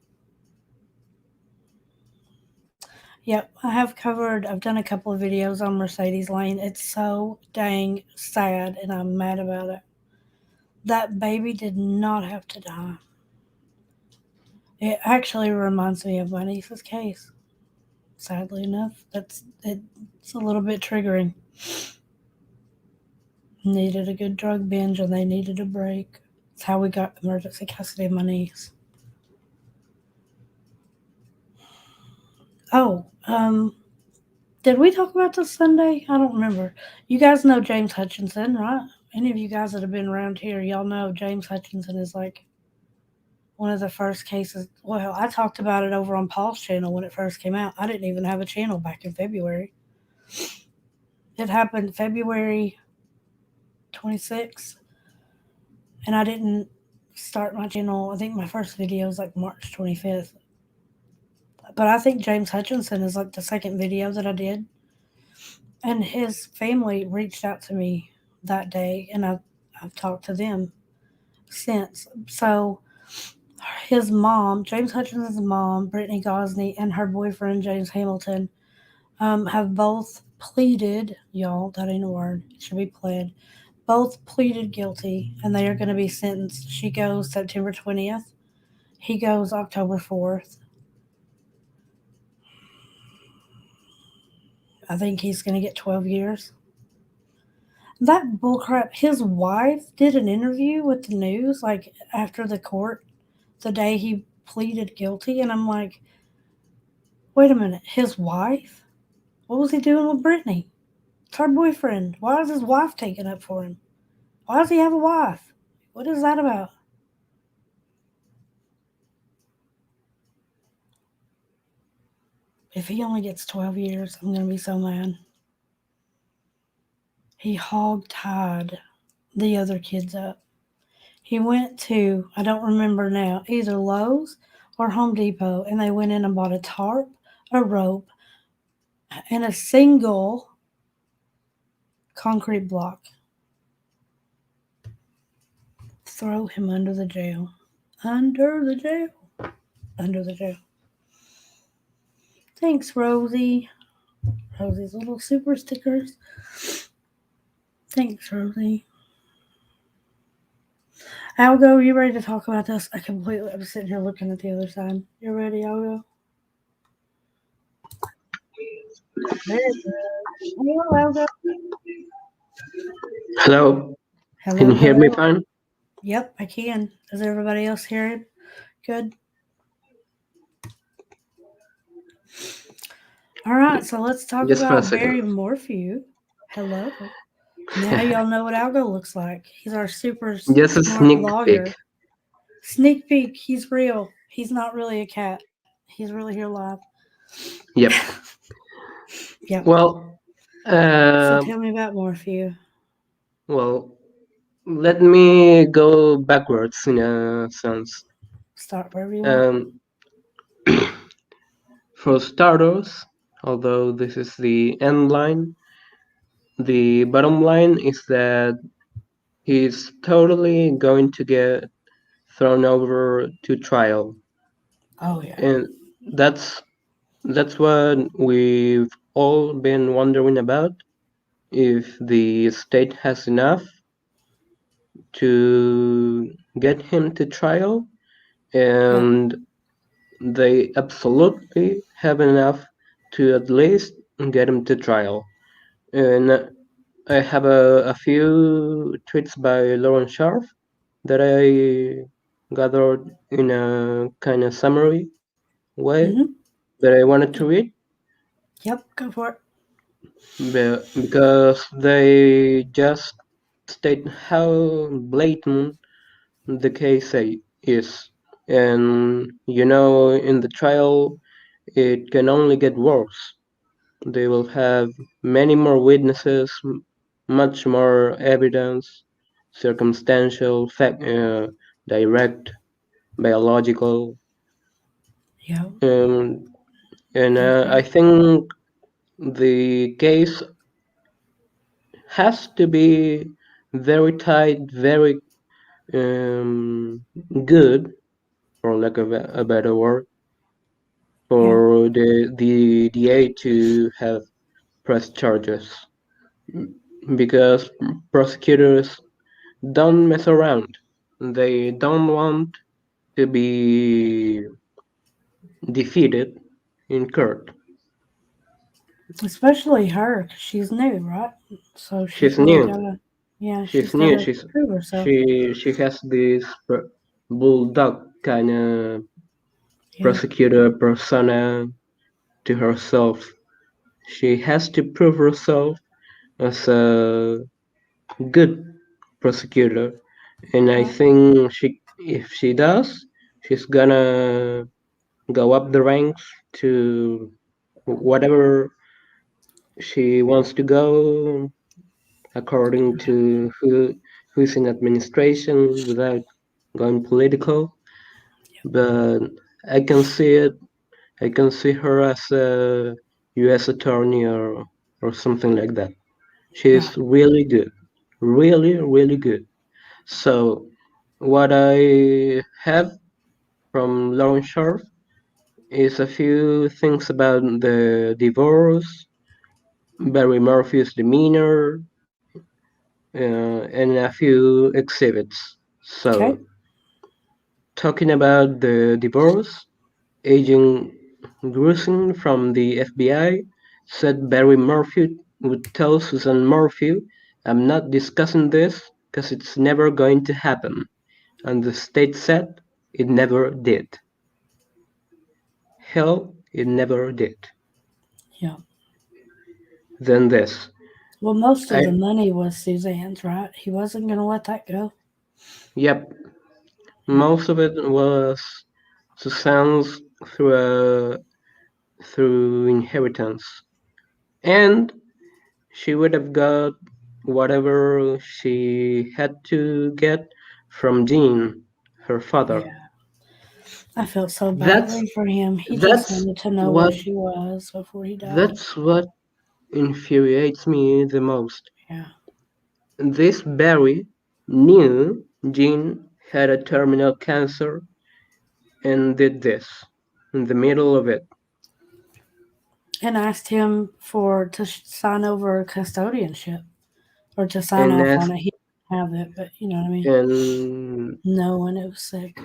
Yep, I've done a couple of videos on Mercedes Lane. It's so dang sad and I'm mad about it. That baby did not have to die. It actually reminds me of my niece's case. Sadly enough, it's a little bit triggering. Needed a good drug binge and they needed a break. It's how we got emergency custody of my niece. Oh, did we talk about this Sunday? I don't remember. You guys know James Hutchinson, right? Any of you guys that have been around here, y'all know James Hutchinson is like one of the first cases. Well, I talked about it over on Paul's channel when it first came out. I didn't even have a channel back in February. It happened February 26th, and I didn't start my channel. I think my first video is like March 25th. But I think James Hutchinson is like the second video that I did. And his family reached out to me that day, and I've talked to them since. So his mom, James Hutchinson's mom, Brittany Gosney, and her boyfriend, James Hamilton, have both pleaded, y'all, that ain't a word, it should be pled, both pleaded guilty, and they are going to be sentenced. She goes September 20th. He goes October 4th. I think he's going to get 12 years. That bullcrap. His wife did an interview with the news, like after the court, the day he pleaded guilty, and I'm like, wait a minute, his wife? What was he doing with Brittany? It's her boyfriend. Why is his wife taking up for him? Why does he have a wife? What is that about? If he only gets 12 years, I'm going to be so mad. He hog-tied the other kids up. He went to, I don't remember now, either Lowe's or Home Depot, and they went in and bought a tarp, a rope, and a single concrete block. Throw him under the jail. Under the jail. Under the jail. Thanks, Rosie. Rosie's little super stickers. Thanks, Rosie. Algo, you ready to talk about this? I'm sitting here looking at the other side. You ready, Algo? Very good. Hello, Algo. Hello, can Hello, you hear me hello. fine? Yep, I can. Does everybody else hear him? Good. All right, so let's talk Just for a about second. Barry Morphew. Hello. Now y'all know what Algo looks like. He's our super Just a smart sneak peek. lawyer. Sneak peek, he's real. He's not really a cat. He's really here live. Yep. Yep. Well, So uh, tell me about Morphew. well, let me go backwards in a sense. Start wherever you want. Um, for starters, although this is the end line, the bottom line is that he's totally going to get thrown over to trial, Oh yeah. and that's that's what we've all been wondering about. If the state has enough to get him to trial, Yep. and they absolutely have enough to at least get him to trial. And I have a few tweets by Lauren Sharf that I gathered in a kind of summary way Mhm. that I wanted to Yep. read Yep. Go for it. because they just state how blatant the case is. And in the trial, it can only get worse. They will have many more witnesses, much more evidence, circumstantial, direct, biological. Yep. Um, and I Okay. think the case has to be very tight, very um, good, for lack of a better word, Yep. for the DA to have pressed charges because prosecutors don't mess around. They don't want to be defeated in court. Especially her, 'cause she's new, right? So she's She's really new. gotta. Yeah, She's she's new. gotta She's prove herself. she has this bulldog kind of Yeah. prosecutor persona to herself. She has to prove herself as a good prosecutor, and I Right. think if she does, she's gonna go up the ranks to whatever she wants to go, according to who's in administration, without. going political, but I can see it. I can see her as a U.S. attorney or something like that. Right. She's really good, really, really good. So what I have from Lauren Sharp is a few things about the divorce, Barry Murphy's demeanor, and a few exhibits. Okay. So, talking about the divorce, Agent Grusin from the FBI said Barry Murphy would tell Suzanne Morphew, I'm not discussing this because it's never going to happen. And the state said it never did. Hell, it never did. Yeah. Then this. Well, most of I the money was Suzanne's, right? He wasn't going to let that go. Yep, Yeah. most of it was Suzanne's through inheritance, and she would have got whatever she had to get from Jean, her father. Yeah. I felt so That's badly for him. He just that's wanted to know where what she was before he died. that's what infuriates me the most. Yeah. This Barry knew Jean had a terminal cancer and did this in the middle of it. And asked him for to sign over custodianship or to sign And off on asked it. He didn't have it, but you know what I mean? and No when it was sick.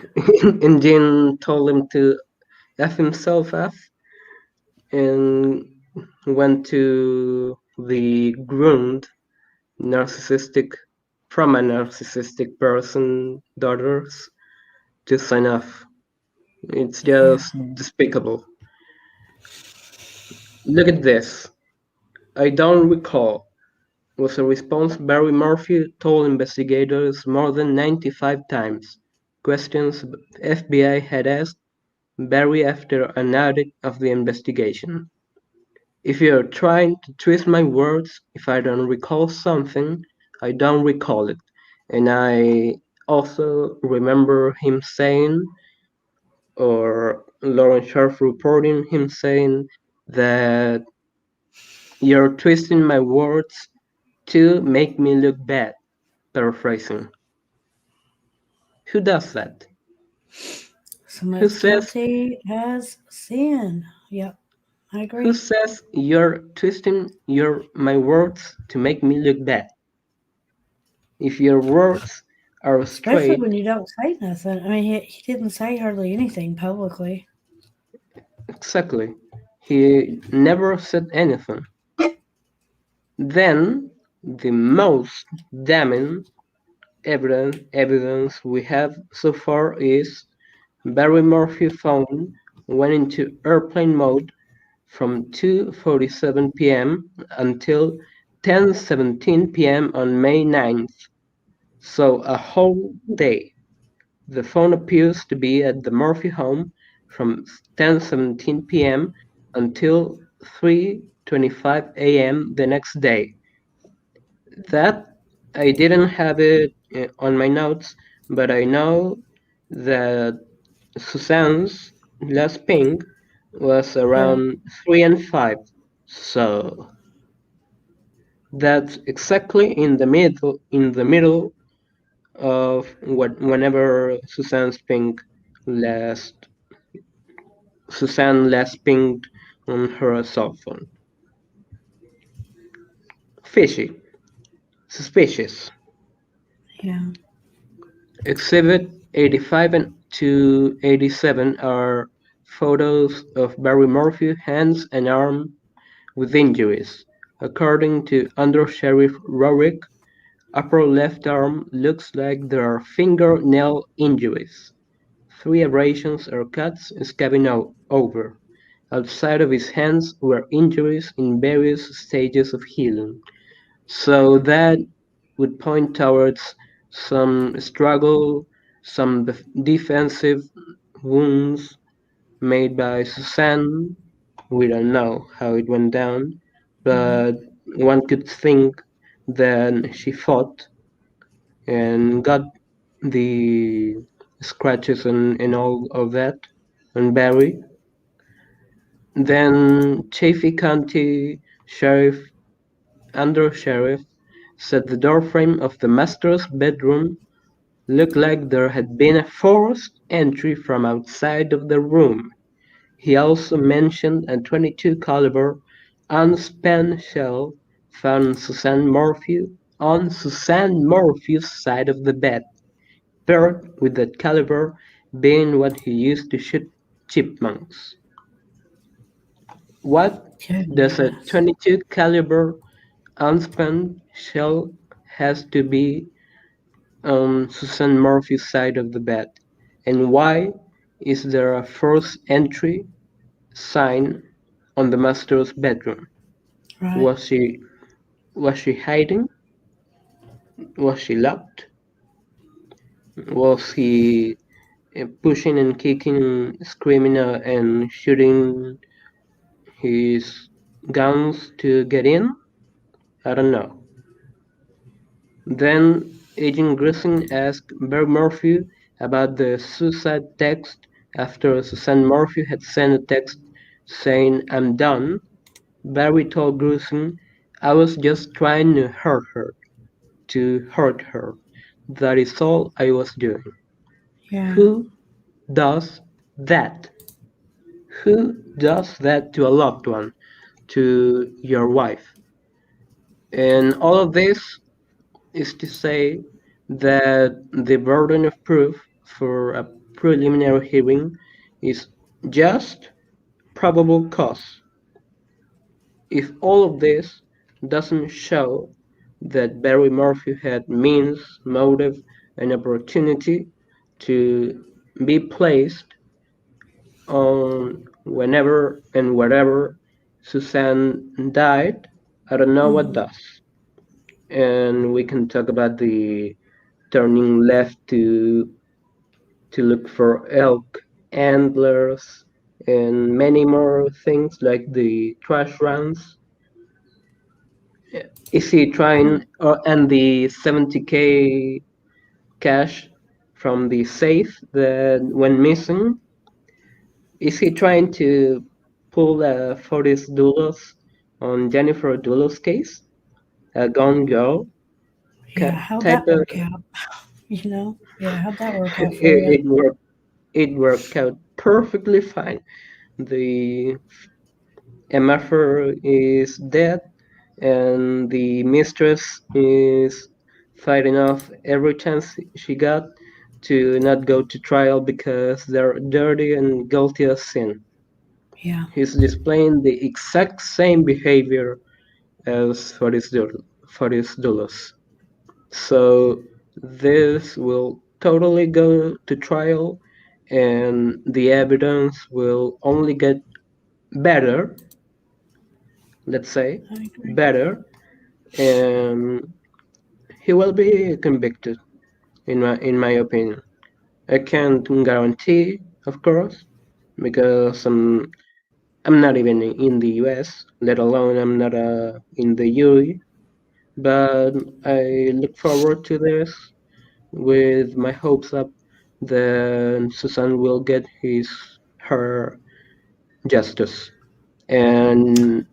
and Jean told him to F himself F and went to the groomed narcissistic from a narcissistic person daughters to sign off. It's Yeah. just despicable. Look at this. I don't recall was a response Barry Murphy told investigators more than 95 times. Questions FBI had asked Barry after an audit of the investigation. If you're trying to twist my words, if I don't recall something, I don't recall it. And I also remember him saying, or Lauren Sharf reporting him saying, that you're twisting my words to make me look bad, paraphrasing. Who does that? So Who much says guilty as sin. Yep. I who agree. says you're twisting your my words to make me look bad? If your words are Especially straight, when you don't say nothing. I mean, he didn't say hardly anything publicly. exactly. He never said anything. Then the most damning evidence we have so far is Barry Murphy's phone went into airplane mode from 2:47 p.m. until 10:17 p.m. on May 9th, so a whole day. The phone appears to be at the Murphy home from 10:17 p.m. until 3:25 a.m. the next day. That I didn't have it on my notes, but I know that Suzanne's last ping was Right. around 3 and 5. So that's exactly in the middle of whenever last Suzanne last pinged on her cell phone. Fishy, suspicious. Yeah. Exhibit 85 and to 87 are photos of Barry Murphy hands and arm with injuries. According to Under Sheriff Rorick, upper left arm looks like there are fingernail injuries. 3 abrasions or cuts scabbing over. Outside of his hands were injuries in various stages of healing. So that would point towards some struggle, some defensive wounds made by Suzanne. We don't know how it went down, Right. but one could think that she fought and got the scratches and all of that on Barry. Then Chaffee County Sheriff Under Sheriff said the doorframe of the master's bedroom looked like there had been a forced entry from outside of the room. He also mentioned a .22 caliber unspent shell found on Suzanne Morphew's side of the bed, paired with that caliber being what he used to shoot chipmunks. What does a Goodness. .22 caliber unspent shell has to be on Suzanne Morphew's side of the bed, and why is there a forced entry sign on the master's bedroom? Right. Was she hiding? Was she locked? Was he pushing and kicking, screaming and shooting his guns to get in? I don't know. Then Agent Grissom asked Berg Morphew about the suicide text after Suzanne Morphew had sent a text saying, "I'm done." Barry told Grissom, "I was just trying to hurt her. That is all I was doing." Yeah. Who does that? Who does that to a loved one, to your wife? And all of this is to say that the burden of proof for a preliminary hearing is just probable cause. If all of this doesn't show that Barry Murphy had means, motive, and opportunity to be placed on whenever and wherever Suzanne died, I don't know what Hmm. does. And we can talk about the turning left to look for elk antlers and many more things like the trash runs. Is he trying and the 70K cash from the safe that went missing? Is he trying to pull a Fortis Doulos on Jennifer Doulos case? A Gone Girl Yeah. How'd type that of work out? Yeah. How'd that work out for you? it worked out perfectly fine. The MFR is dead and the mistress is fighting off every chance she got to not go to trial because they're dirty and guilty of sin. Yeah. He's displaying the exact same behavior as Faris Dulos. So this will totally go to trial and the evidence will only get better, let's say, I agree. better, and he will be convicted in my opinion. I can't guarantee, of course, because I'm not even in the US, let alone I'm not in the UE. But I look forward to this with my hopes up that Susan will get her justice, and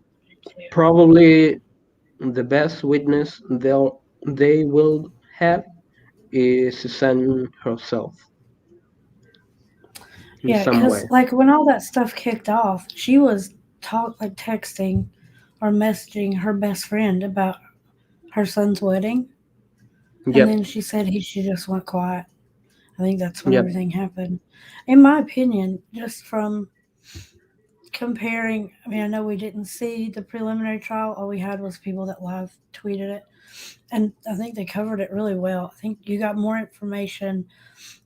probably the best witness they will have is Susan herself in Yeah, some way. because like when all that stuff kicked off, she was texting or messaging her best friend about her son's wedding, and Yep, then she just went quiet. I think that's when yep, everything happened. In my opinion, just from comparing, I mean, I know we didn't see the preliminary trial. All we had was people that live tweeted it, and I think they covered it really well. I think you got more information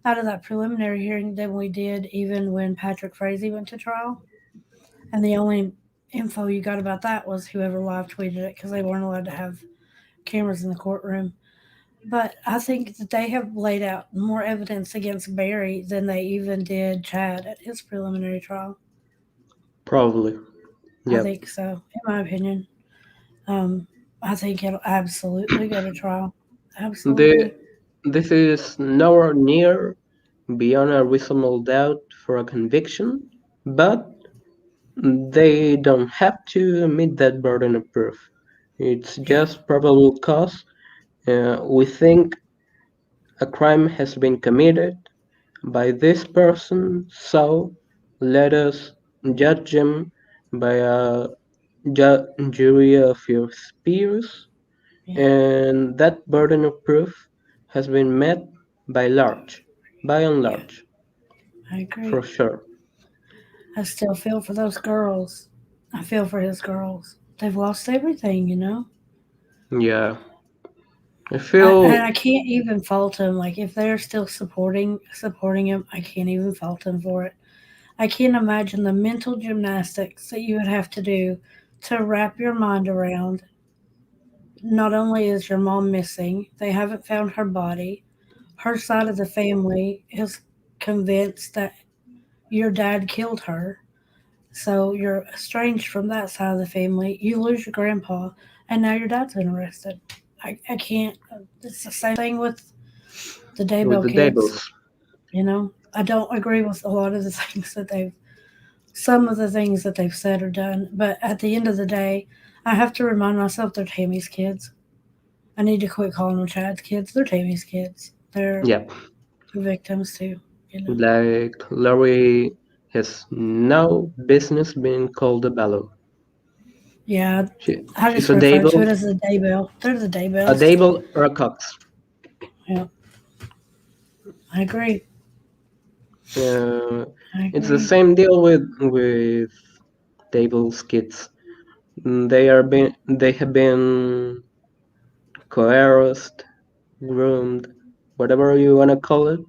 out of that preliminary hearing than we did even when Patrick Frazee went to trial. And the only info you got about that was whoever live tweeted it because they weren't allowed to have cameras in the courtroom. But I think that they have laid out more evidence against Barry than they even did Chad at his preliminary trial. probably. I Yep. think so, in my opinion. Um, I think it'll absolutely go to trial. The Absolutely. this is nowhere near beyond a reasonable doubt for a conviction, but they don't have to meet that burden of proof. It's Yeah, just probable cause. We think a crime has been committed by this person, so let us judge them by a jury of your peers, yeah, and that burden of proof has been met by and yeah. large, I for agree. sure. I still feel for those girls. I feel for his girls. They've lost everything, you know. Yeah, I And feel I can't even fault him. Like if they're still supporting him, I can't even fault him for it. I can't imagine the mental gymnastics that you would have to do to wrap your mind around. Not only is your mom missing, they haven't found her body. Her side of the family is convinced that your dad killed her. So you're estranged from that side of the family. You lose your grandpa, and now your dad's been arrested. I can't. It's the same thing with the with Daybell the kids. Devils. You know, I don't agree with a lot of the things that some of the things that they've said or done. But at the end of the day, I have to remind myself they're Tammy's kids. I need to quit calling them Chad's kids. They're Tammy's kids. They're Yeah, victims too. You know. like Laurie has no business being called a Bellow. Yeah, I She's just a refer to Devil, it as the Daybell. They're the a Daybells. Devil or a Cox. Yeah, I agree. Uh, I it's the agree. same deal with Devil's kids. They have been coerced, groomed, whatever you wanna call it,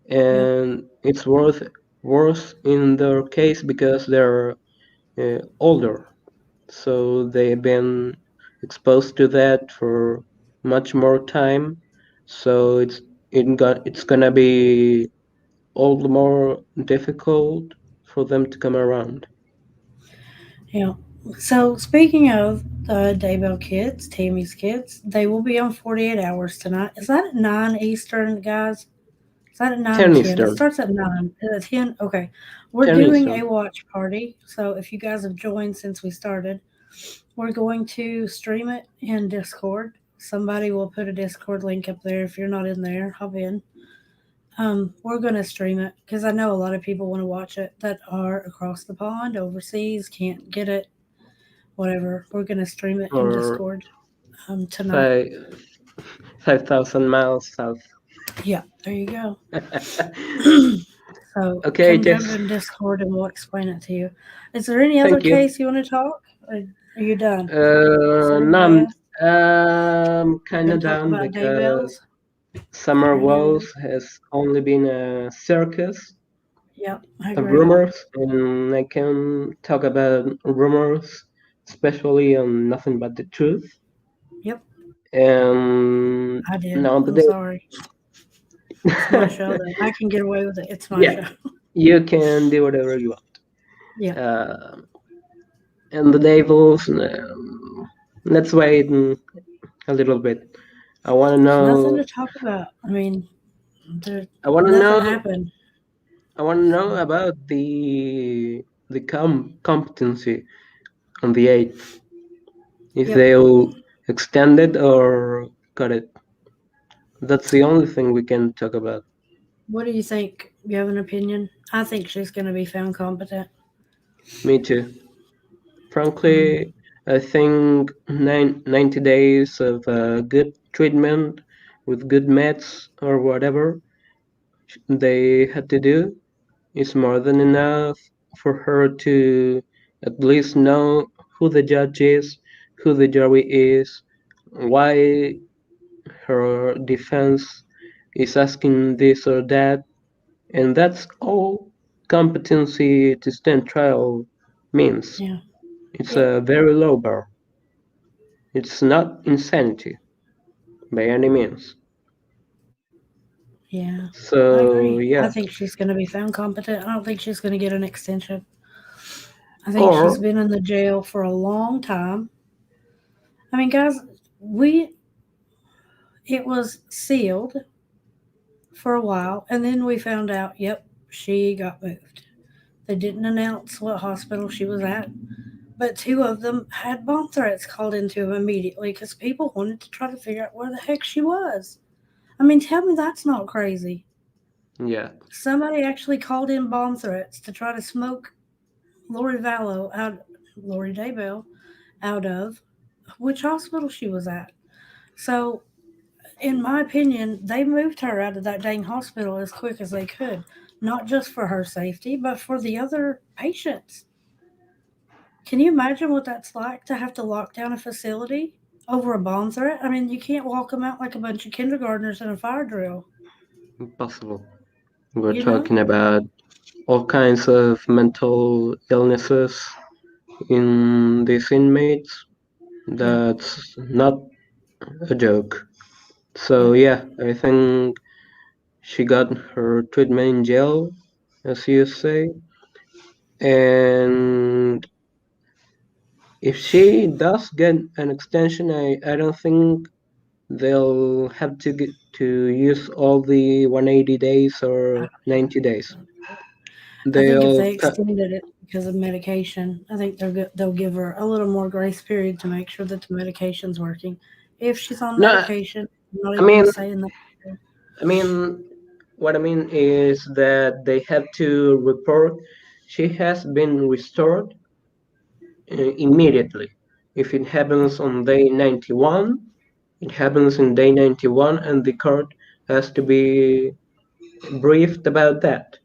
Yep. and it's worse in their case because they're older, so they've been exposed to that for much more time. So it's gonna be all the more difficult for them to come around. Yeah. So speaking of the Daybell kids, Tammy's kids, they will be on 48 hours tonight. Is that at 9 Eastern, guys? Is that at 9 or 10 10? It Eastern. starts at 9. Is it 10? Okay. We're 10 doing a Eastern. watch party. So if you guys have joined since we started, we're going to stream it in Discord. Somebody will put a Discord link up there. If you're not in there, hop in. We're going to stream it because I know a lot of people want to watch it that are across the pond, overseas, can't get it, whatever. We're going to stream it in Or Discord tonight. five 5,000 miles south. Yeah, there you go. So Okay, come jump Jess. in Discord and we'll explain it to you. Is there any other Thank you. case you want to talk? Or are you done? Is No, everybody else I'm kind of going to talk down about because Daybells? Summer Are you? Woes has only been a circus Yep, I of agree. rumors, and I can talk about rumors, especially on Nothing But the Truth. Yep, And I did. now the I'm sorry. It's my show, day, though. I can get away with it. It's my yeah, show. you can do whatever you Yeah. want. And the Devils, let's wait a little bit. I want to There's nothing know. to talk about. I mean, there, I want to nothing know. happened. I want to know about the competency on the 8th. If Yep. they'll extend it or cut it. That's the only thing we can talk about. What do you think? You have an opinion? I think she's going to be found competent. Me too. Um, Frankly, I think 90 days of good treatment with good meds or whatever they had to do is more than enough for her to at least know who the judge is, who the jury is, why her defense is asking this or that, and that's all competency to stand trial means. yeah. It's Yep. a very low bar. It's not insanity by any means. Yeah. I So, agree. I yeah. think she's going to be found competent. I don't think she's going to get an extension. I think she's Or, been in the jail for a long time. I mean, guys, we it was sealed for a while, and then we found out, yep, she got moved. They didn't announce what hospital she was at, but two of them had bomb threats called into them immediately because people wanted to try to figure out where the heck she was. I mean, tell me that's not crazy. Yeah. Somebody actually called in bomb threats to try to smoke Lori Daybell out of which hospital she was at. So, in my opinion, they moved her out of that dang hospital as quick as they could, not just for her safety, but for the other patients. Can you imagine what that's like to have to lock down a facility over a bomb threat? I mean, you can't walk them out like a bunch of kindergartners in a fire drill, Impossible. We're you know? talking about all kinds of mental illnesses in these inmates. Yep, That's not a joke. So yep, yeah, I think she got her treatment in jail, as you say, and if she does get an extension, I don't think they'll have to use all the 180 days I or don't 90 days. know. I think if They'll they extended it because of medication, I think they'll give her a little more grace period to make sure that the medication's working. If she's on no. medication, I'm not I even mean, saying that. I mean, what I mean is that they have to report she has been restored immediately. If it happens on day 91, it happens in day 91, and the court has to be briefed about that.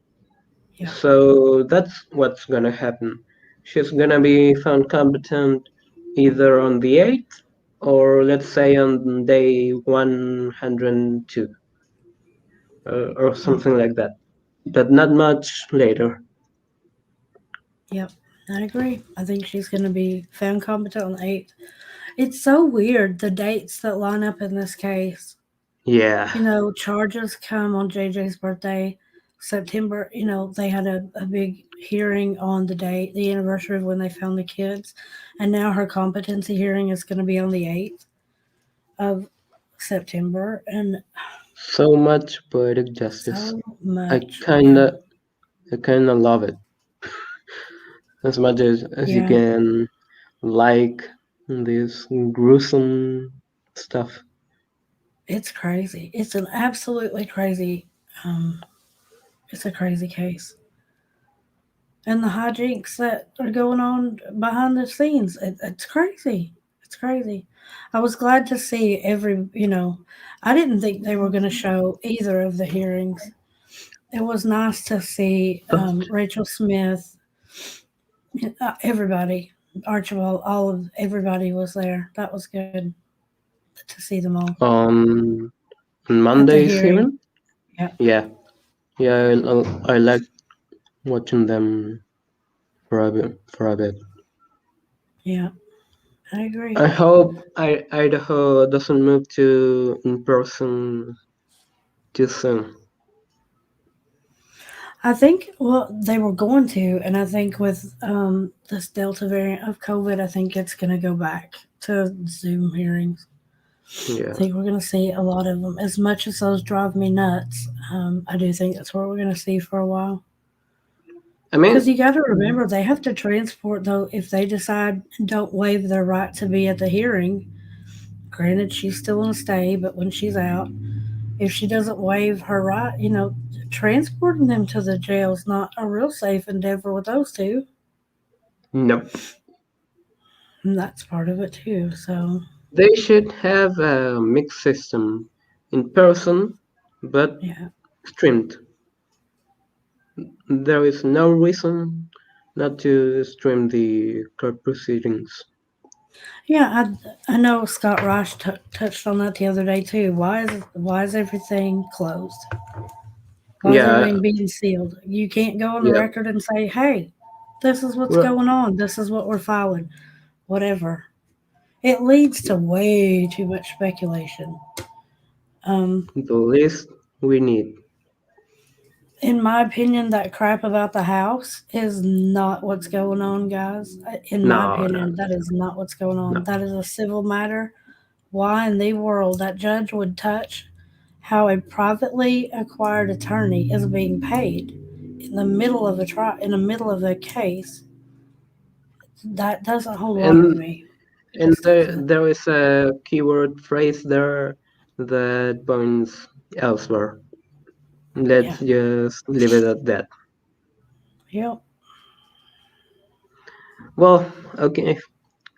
Yeah, So that's what's gonna happen. She's gonna be found competent either on the 8th or let's say on day 102 or mm, something like that. But not much later. yep, I agree. I think she's going to be found competent on the 8th. It's so weird the dates that line up in this case. Yeah. Charges come on JJ's birthday, September. They had a big hearing on the date, the anniversary of when they found the kids. And now her competency hearing is going to be on the 8th of September. And So much poetic justice. so I much. Yeah. kinda I kinda love it. As much as you Yeah. can like this gruesome stuff. It's crazy. It's an absolutely crazy, um, it's a crazy case. And the hijinks that are going on behind the scenes. It's crazy. It's crazy. I was glad to see I didn't think they were going to show either of the hearings. It was nice to see Rachel Smith, everybody, Archibald, all of everybody was there. That was good to see them all On at the Monday's hearing. hearing? Yeah, Yeah. Yeah, I like watching them for a bit. yeah, I agree. I hope Idaho doesn't move to in person too soon. I think well they were going to, and I think with this Delta variant of COVID, I think it's going to go back to Zoom hearings. I Yeah. think we're going to see a lot of them. As much as those drive me nuts, I do think that's what we're going to see for a while. I Because mean, you got to remember, they have to transport though. If they decide don't waive their right to be at the hearing, granted she's still in a stay, but when she's out, if she doesn't waive her right, transporting them to the jail is not a real safe endeavor with those two. nope. And that's part of it too. So They should have a mixed system in person, but yeah, streamed. There is no reason not to stream the court proceedings. yeah. I know Scott Rice touched on that the other day too. Why is everything closed? Why is Yeah, everything being sealed? You can't go on the yeah. record and say, "Hey, this is what's Well, going on. This is what we're filing." Whatever. It leads to way too much speculation. Um, the least we need. in my opinion, that crap about the house is not what's going on, guys. In my No, no, opinion, that is not what's going on. no. That is a civil matter. Why in the world that judge would touch how a privately acquired attorney is being paid in the middle of a trial, in the middle of a case. That doesn't hold water to And me. and there is a keyword phrase there that points elsewhere. Yeah. Let's just leave it at that. Yep. Well, okay.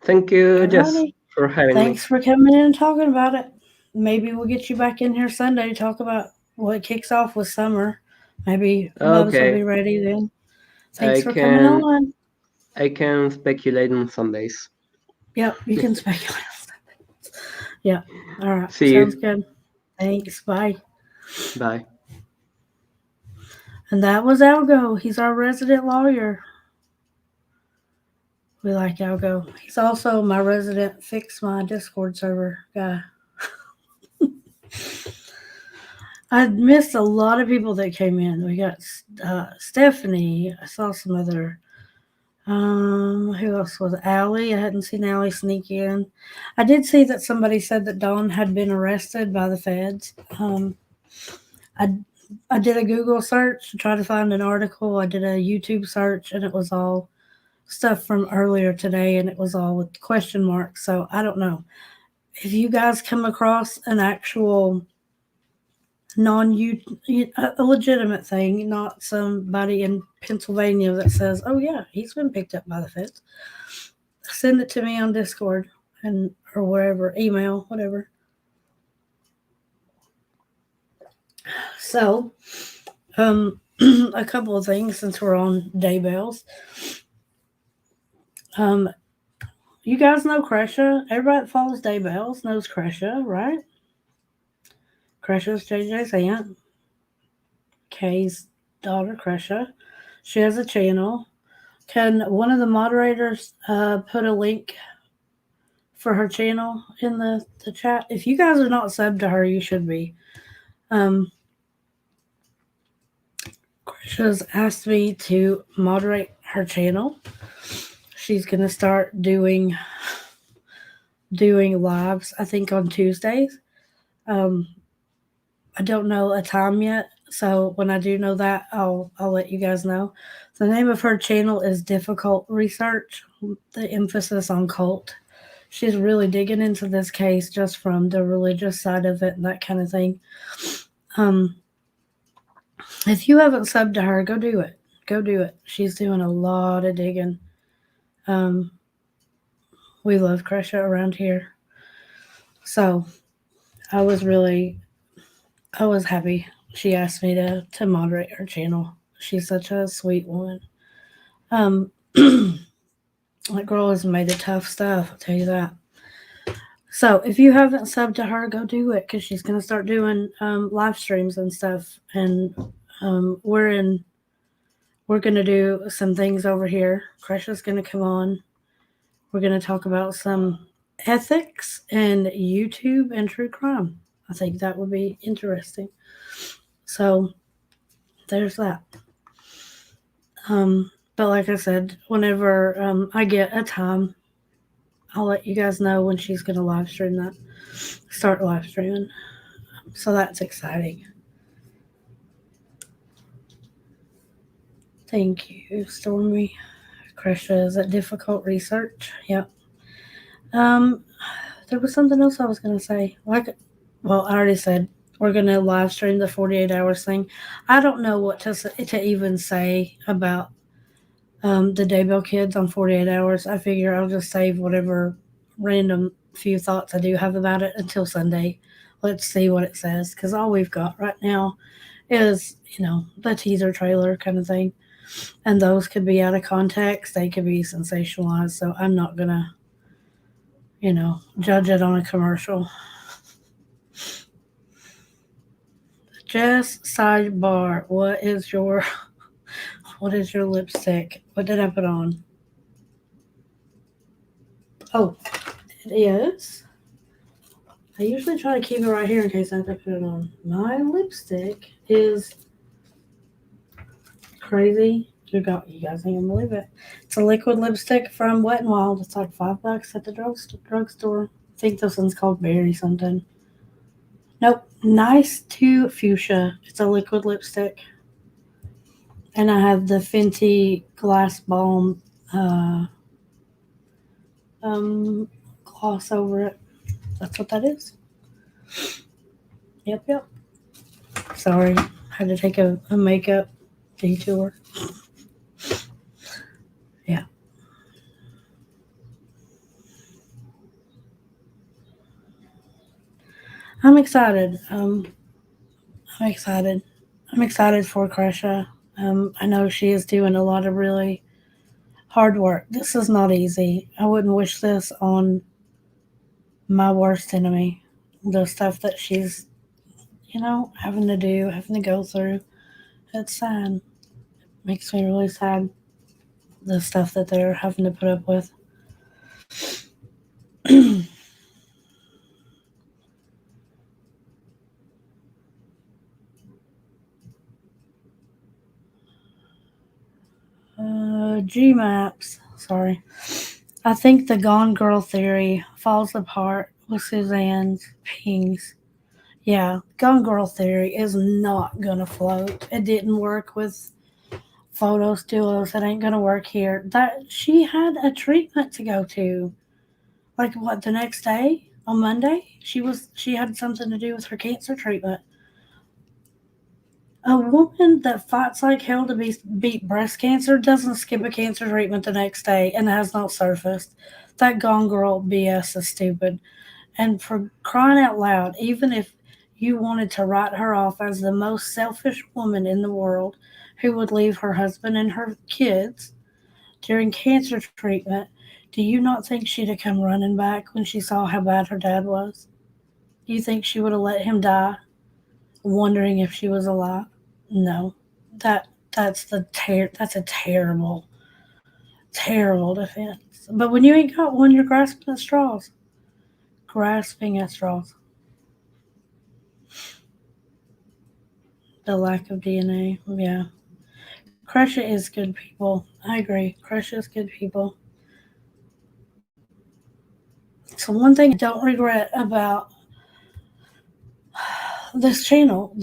Thank you, Jess, Alrighty. for having me. Thanks for coming in and talking about it. Maybe we'll get you back in here Sunday to talk about what kicks off with summer. Maybe Bubs will Okay, be ready then. Thanks I for coming can on. I can speculate on Sundays. Yep, you can speculate. Yeah. All right. See Sounds you. good. Thanks. Bye. Bye. And that was Algo. He's our resident lawyer. We like Algo. He's also my resident fix my Discord server guy. I missed a lot of people that came in. We got Stephanie. I saw some other. Who else was it? Allie? I hadn't seen Allie sneak in. I did see that somebody said that Dawn had been arrested by the feds. I I did a Google search to try to find an article. I did a YouTube search, and it was all stuff from earlier today, and it was all with question marks. So I don't know if you guys come across an actual a legitimate thing, not somebody in Pennsylvania that says, "Oh yeah, he's been picked up by the feds." Send it to me on Discord and or wherever, email, whatever. So, a couple of things since we're on day bells. Um, you guys know Kresha. Everybody that follows day bells knows Kresha, right? Kresha's JJ's aunt, Kay's daughter, Kresha. She has a channel. Can one of the moderators put a link for her channel in the chat? If you guys are not subbed to her, you should be. Kresha's asked me to moderate her channel. She's gonna start doing lives, I think on Tuesdays. Um, I don't know a time yet, so when I do know that, I'll let you guys know. The name of her channel is Difficult Research. The emphasis on cult. She's really digging into this case just from the religious side of it and that kind of thing. Um, if you haven't subbed to her, go do it. Go do it. She's doing a lot of digging. Um, we love Kresha around here. So I was happy she asked me to moderate her channel. She's such a sweet woman. Um, that girl has made it tough stuff, I'll tell you that. So if you haven't subbed to her, go do it because she's gonna start doing live streams and stuff. And we're gonna do some things over here. Kresha's gonna come on. We're gonna talk about some ethics and YouTube and true crime. I think that would be interesting. So there's that. But like I said, whenever I get a time, I'll let you guys know when she's gonna live stream that. Start live streaming. So that's exciting. Thank you, Stormy. Kresha is at difficult research. Yep. Um, there was something else I was gonna say. Well, I already said we're gonna live stream the 48 hours thing. I don't know what to even say about the Daybell kids on 48 hours. I figure I'll just save whatever random few thoughts I do have about it until Sunday. Let's see what it says because all we've got right now is the teaser trailer kind of thing, and those could be out of context. They could be sensationalized. So I'm not gonna judge it on a commercial. Jess, sidebar, what is your lipstick? What did I put on? Oh, it is. I usually try to keep it right here in case I have to put it on. My lipstick is crazy. You guys ain't gonna believe it. It's a liquid lipstick from Wet n Wild. It's like $5 at the drugstore. I think this one's called Berry something. Nope, Nice to Fuchsia. It's a liquid lipstick. And I have the Fenty Glass Balm uh, um, gloss over it. That's what that is. Yep, yep. Sorry, had to take a makeup detour. Yeah, I'm excited. I'm excited. I'm excited for Kresha. I know she is doing a lot of really hard work. This is not easy. I wouldn't wish this on my worst enemy. The stuff that she's, having to do, having to go through. It's sad. Makes me really sad. The stuff that they're having to put up with. G Maps. Sorry. I think the Gone Girl theory falls apart with Suzanne's pings. Yeah, Gone Girl theory is not gonna float. It didn't work with photos duos. It ain't gonna work here. That she had a treatment to go to. Like what, the next day on Monday? She had something to do with her cancer treatment. A woman that fights like hell to beat breast cancer doesn't skip a cancer treatment the next day and has not surfaced. That Gone Girl BS is stupid. And for crying out loud, even if you wanted to write her off as the most selfish woman in the world who would leave her husband and her kids during cancer treatment, do you not think she'd have come running back when she saw how bad her dad was? Do you think she would have let him die, wondering if she was alive? No. That that's a terrible, terrible defense. But when you ain't got one, you're grasping at straws. Grasping at straws. The lack of DNA. Yeah. Crusher is good people. I agree. Crusher is good people. So one thing I don't regret about this channel,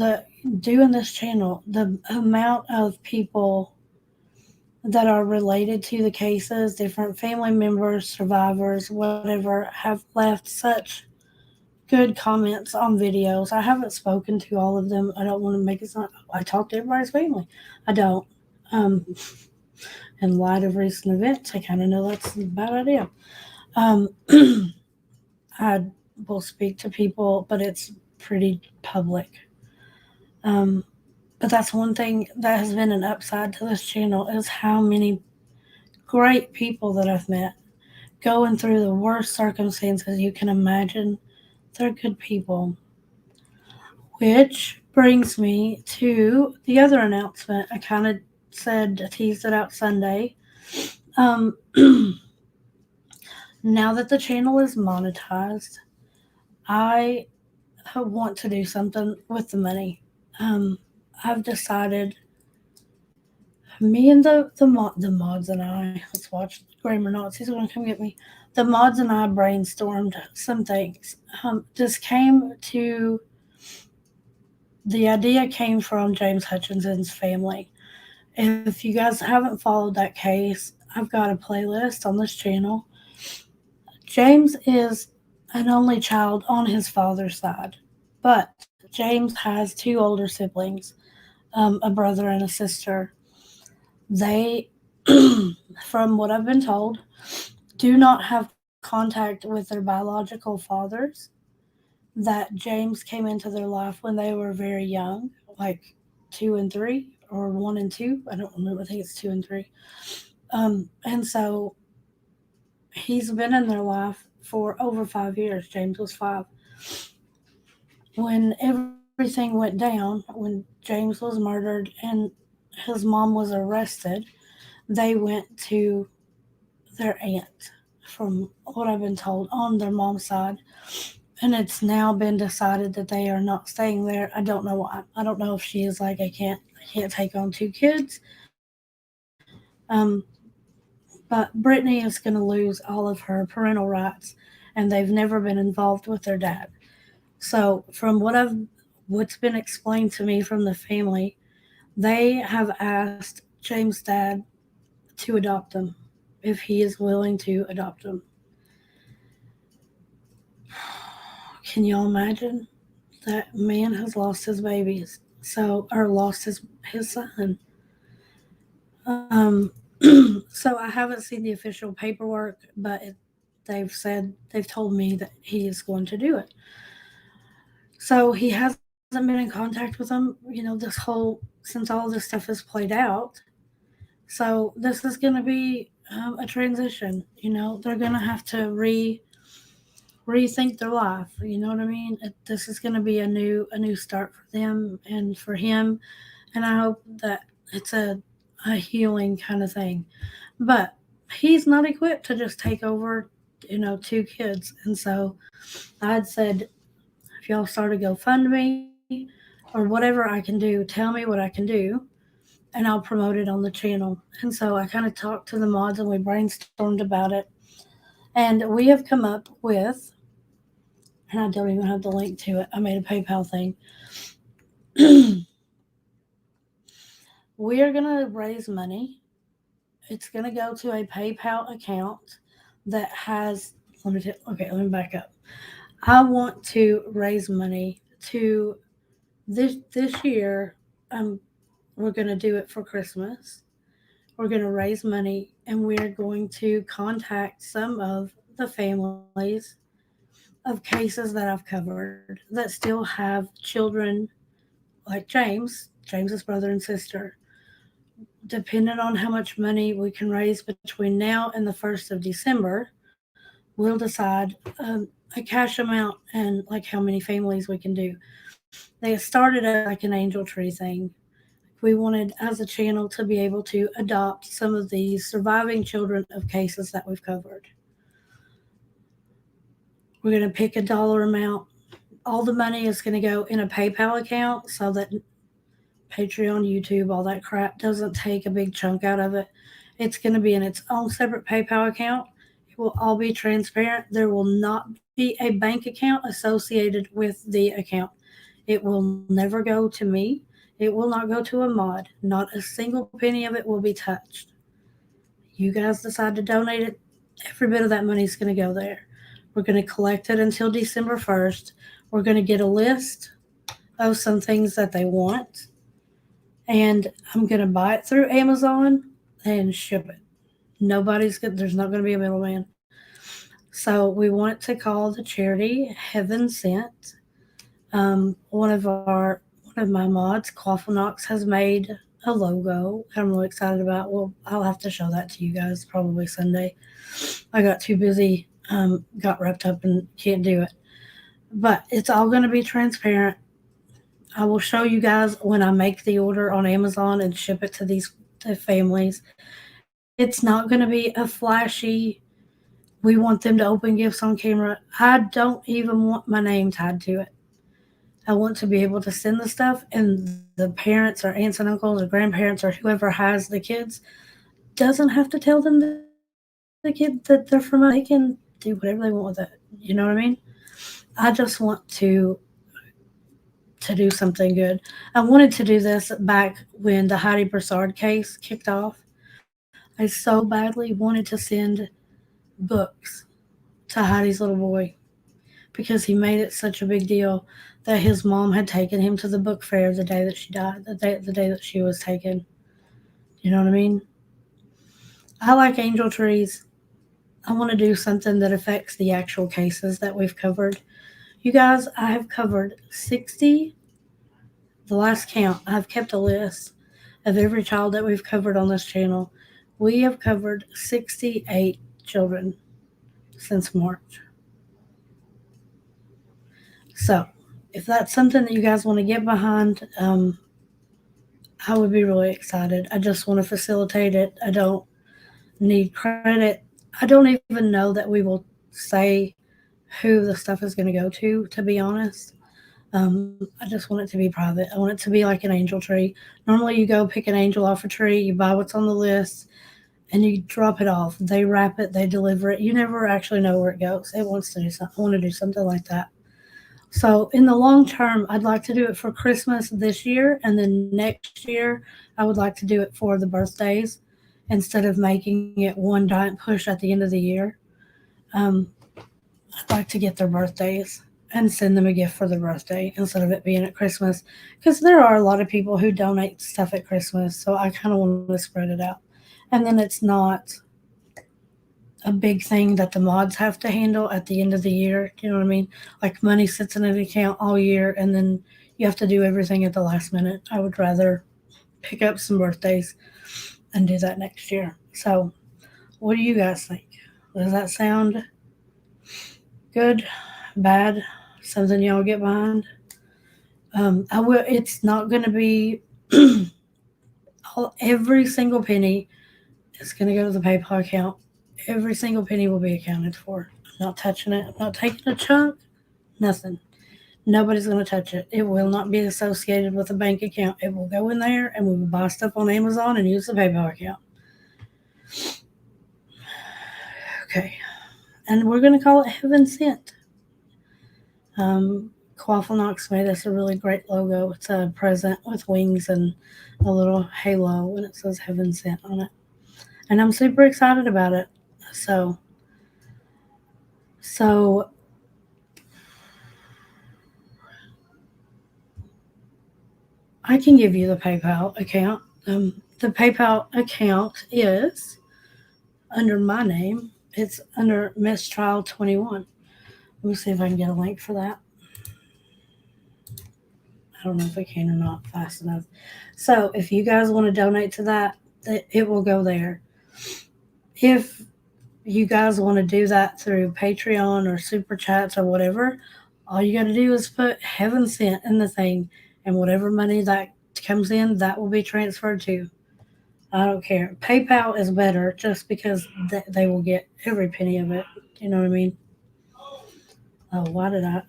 this channel, the amount of people that are related to the cases, different family members, survivors, whatever, have left such good comments on videos. I haven't spoken to all of them. I don't want to make it sound. I talk to everybody's family. I don't. Um, in light of recent events, I kind of know that's a bad idea. Um, I will speak to people, but it's pretty public. Um, but that's one thing that has been an upside to this channel is how many great people that I've met going through the worst circumstances you can imagine. They're good people. Which brings me to the other announcement. I kind of said, teased it out Sunday. Um, now that the channel is monetized, I want to do something with the money. Um, I've decided, me and the mods and I, let's watch Grammar Nazis want to come get me. The mods and I brainstormed some things. This came to the idea came from James Hutchinson's family. If you guys haven't followed that case, I've got a playlist on this channel. James is an only child on his father's side, but James has two older siblings, a brother and a sister. They, from what I've been told, do not have contact with their biological fathers. That James came into their life when they were very young, like 2 and 3, or 1 and 2. I don't remember. I think it's 2 and 3. And so he's been in their life for over 5 years. James was 5. When everything went down, when James was murdered and his mom was arrested, they went to their aunt, from what I've been told, on their mom's side. And it's now been decided that they are not staying there. I don't know why. I don't know if she is like, I can't take on 2 kids. But Brittany is going to lose all of her parental rights, and they've never been involved with their dad. So from what I've what's been explained to me from the family, they have asked James' dad to adopt them if he is willing to adopt them. Can y'all imagine? That man has lost his babies, so or lost his son. Um, so I haven't seen the official paperwork, but they've told me that he is going to do it. So he hasn't been in contact with them, this whole since all this stuff is played out. So this is going to be a transition. They're going to have to rethink their life. You know what I mean? This is going to be a new start for them and for him, and I hope that it's a healing kind of thing. But he's not equipped to just take over, two kids. And so I'd said, if y'all start a GoFundMe or whatever I can do, tell me what I can do, and I'll promote it on the channel. And so I kind of talked to the mods and we brainstormed about it. And we have come up with, and I don't even have the link to it, I made a PayPal thing. We are going to raise money. It's going to go to a PayPal account that has, let me back up. I want to raise money to this year. We're going to do it for Christmas. We're going to raise money and we're going to contact some of the families of cases that I've covered that still have children like James's brother and sister. Depending on how much money we can raise between now and the 1st of December, we'll decide a cash amount and like how many families we can do. They started as like an angel tree thing. We wanted as a channel to be able to adopt some of these surviving children of cases that we've covered. We're going to pick a dollar amount. All the money is going to go in a PayPal account so that Patreon, YouTube, all that crap doesn't take a big chunk out of it. It's going to be in its own separate PayPal account. It will all be transparent. There will not be a bank account associated with the account. It will never go to me. It will not go to a mod. Not a single penny of it will be touched. You guys decide to donate it, every bit of that money is going to go there. We're going to collect it until December 1st. We're going to get a list of some things that they want, and I'm going to buy it through Amazon and ship it. There's not going to be a middleman. So we want to call the charity Heaven Sent. One of my mods, Quaffle Knox, has made a logo I'm really excited about. Well, I'll have to show that to you guys probably Sunday. I got too busy, got wrapped up and can't do it. But it's all going to be transparent. I will show you guys when I make the order on Amazon and ship it to these families. It's not going to be a flashy, we want them to open gifts on camera. I don't even want my name tied to it. I want to be able to send the stuff, and the parents or aunts and uncles or grandparents or whoever has the kids doesn't have to tell them the kid that they're from us. They can do whatever they want with it. You know what I mean? I just want to do something good. I wanted to do this back when the Heidi Broussard case kicked off. I so badly wanted to send books to Heidi's little boy because he made it such a big deal that his mom had taken him to the book fair the day that she died, the day that she was taken. You know what I mean? I like angel trees. I want to do something that affects the actual cases that we've covered. You guys, I have covered 60. The last count, I've kept a list of every child that we've covered on this channel. We have covered 68 children since March. So, if that's something that you guys want to get behind, I would be really excited. I just want to facilitate it. I don't need credit. I don't even know that we will say who the stuff is going to go to be honest. I just want it to be private. I want it to be like an angel tree. Normally, you go pick an angel off a tree, you buy what's on the list, and you drop it off. They wrap it, they deliver it. You never actually know where it goes. It wants to do something. I want to do something like that. So in the long term, I'd like to do it for Christmas this year, and then next year I would like to do it for the birthdays instead of making it one giant push at the end of the year. Um, I'd like to get their birthdays and send them a gift for their birthday instead of it being at Christmas, because there are a lot of people who donate stuff at Christmas. So I kind of want to spread it out, and then it's not a big thing that the mods have to handle at the end of the year. You know what I mean? Like money sits in an account all year, and then you have to do everything at the last minute. I would rather pick up some birthdays and do that next year. So, what do you guys think? Does that sound good, bad, something y'all get behind? I will. It's not going to be every single penny is going to go to the PayPal account. Every single penny will be accounted for. I'm not touching it. I'm not taking a chunk. Nothing. Nobody's going to touch it. It will not be associated with a bank account. It will go in there, and we will buy stuff on Amazon and use the PayPal account. Okay. And we're going to call it Heaven Sent. Quaffle made us a really great logo. It's a present with wings and a little halo, and it says Heaven Sent on it. And I'm super excited about it. So, so I can give you the PayPal account. The PayPal account is under my name. It's under Mistrial 21. Let me see if I can get a link for that. I don't know if I can or not fast enough. So if you guys want to donate to that, it will go there. If you guys want to do that through Patreon or Super Chats or whatever, all you got to do is put Heaven Sent in the thing, and whatever money that comes in, that will be transferred to. I don't care. PayPal is better just because they will get every penny of it. You know what I mean? Oh, why did I?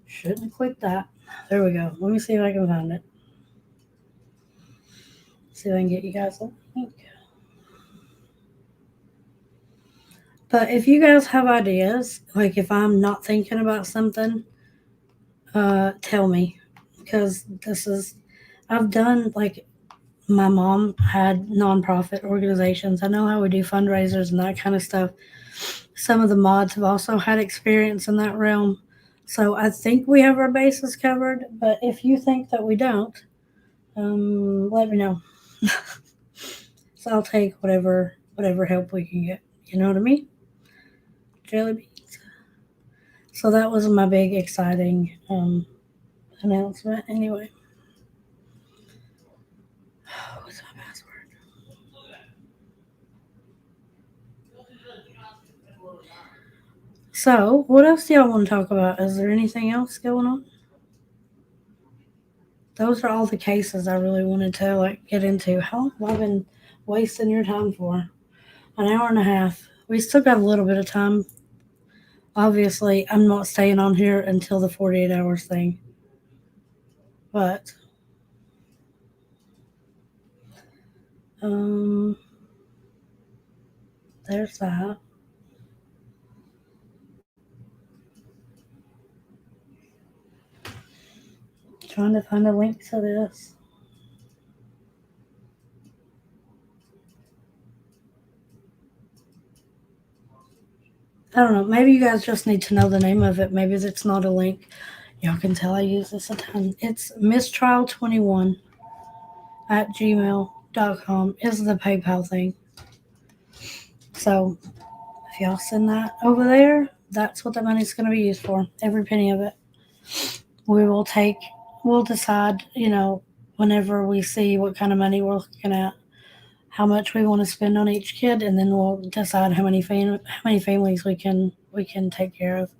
Shouldn't have clicked that. There we go. Let me see if I can find it. See if I can get you guys a link. But if you guys have ideas, like if I'm not thinking about something, tell me. Because I've done, like, my mom had nonprofit organizations. I know how we do fundraisers and that kind of stuff. Some of the mods have also had experience in that realm. So I think we have our bases covered. But if you think that we don't, let me know. So I'll take whatever help we can get. You know what I mean? Jelly beans. So that was my big exciting announcement. Anyway, what's my password? So what else do y'all want to talk about? Is there anything else going on? Those are all the cases I really wanted to get into. How long have I been wasting your time for? An hour and a half. We still got a little bit of time. Obviously, I'm not staying on here until the 48 hours thing. But um there's that. Trying to find a link to this. I don't know. Maybe you guys just need to know the name of it. Maybe it's not a link. Y'all can tell I use this a ton. It's mistrial21 at gmail.com is the PayPal thing. So if y'all send that over there, that's what the money's going to be used for. Every penny of it. We'll decide, whenever we see what kind of money we're looking at, how much we want to spend on each kid, and then we'll decide how many families we can take care of.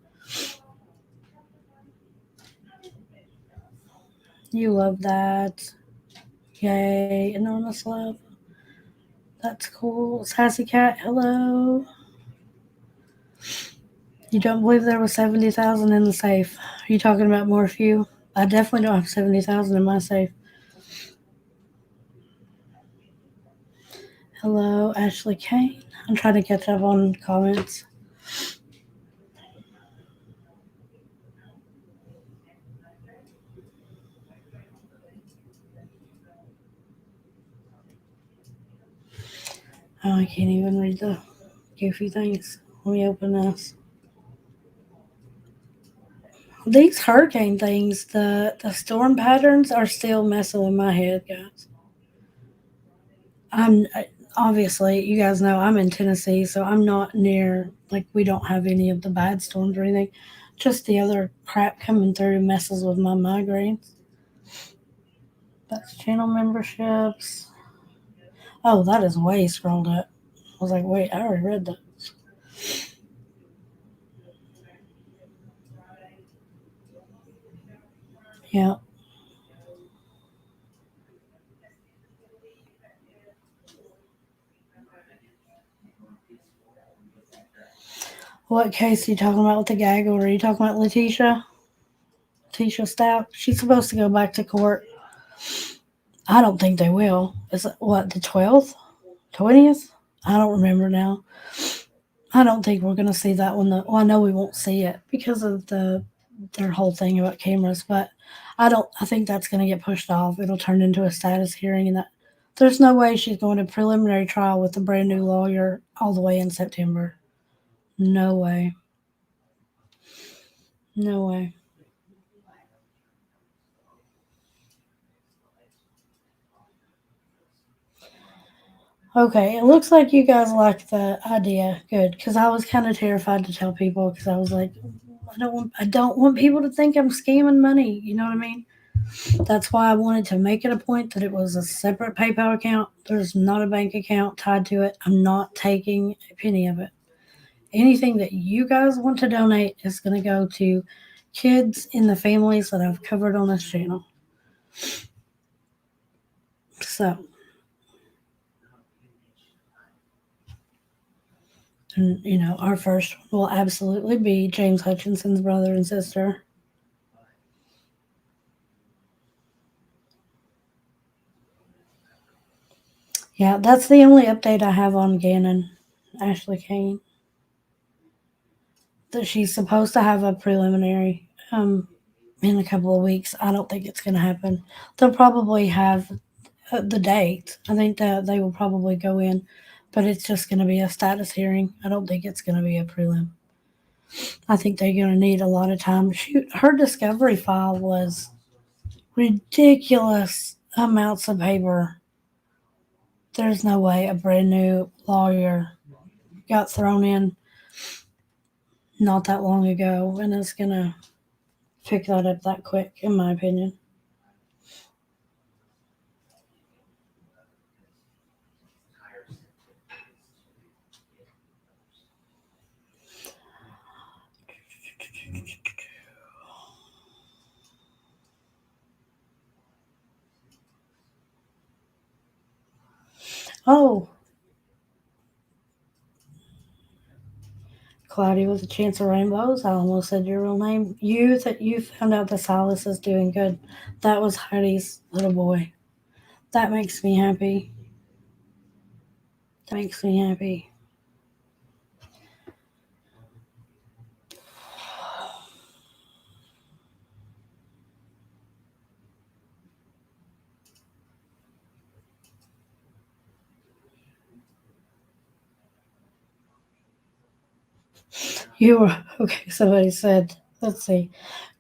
You love that. Yay, enormous love. That's cool. Sassy Cat, hello. You don't believe there was 70,000 in the safe? Are you talking about Morphew? I definitely don't have 70,000 in my safe. Hello, Ashley Kane. I'm trying to catch up on comments. Oh, I can't even read the goofy things. Let me open this. These hurricane things, the storm patterns are still messing with my head, guys. I'm obviously, you guys know I'm in Tennessee, so I'm not near, like, we don't have any of the bad storms or anything. Just the other crap coming through messes with my migraines. That's channel memberships. Oh, that is way scrolled up. I was like, wait, I already read that. Yeah. What case are you talking about with the gaggle? Are you talking about Letitia? Letitia Stout? She's supposed to go back to court. I don't think they will. Is it what, the 12th? 20th? I don't remember now. I don't think we're gonna see that one. Well, I know we won't see it because of their whole thing about cameras, but I don't. I think that's gonna get pushed off. It'll turn into a status hearing, and that there's no way she's going to preliminary trial with a brand new lawyer all the way in September. No way. No way. Okay, it looks like you guys like the idea. Good, because I was kind of terrified to tell people because I was like, I don't want people to think I'm scamming money. You know what I mean? That's why I wanted to make it a point that it was a separate PayPal account. There's not a bank account tied to it. I'm not taking a penny of it. Anything that you guys want to donate is going to go to kids in the families that I've covered on this channel. So, and our first will absolutely be James Hutchinson's brother and sister. Yeah, that's the only update I have on Gannon, Ashley Kane. That she's supposed to have a preliminary in a couple of weeks. I don't think it's going to happen. They'll probably have the date. I think that they will probably go in, but it's just going to be a status hearing. I don't think it's going to be a prelim. I think they're going to need a lot of time. Shoot, her discovery file was ridiculous amounts of paper. There's no way a brand new lawyer got thrown in not that long ago and is going to pick that up that quick, in my opinion. Oh, Cloudy with a Chance of Rainbows. I almost said your real name. You found out that Silas is doing good. That was Heidi's little boy. That makes me happy. That makes me happy. You were okay. Somebody said, let's see,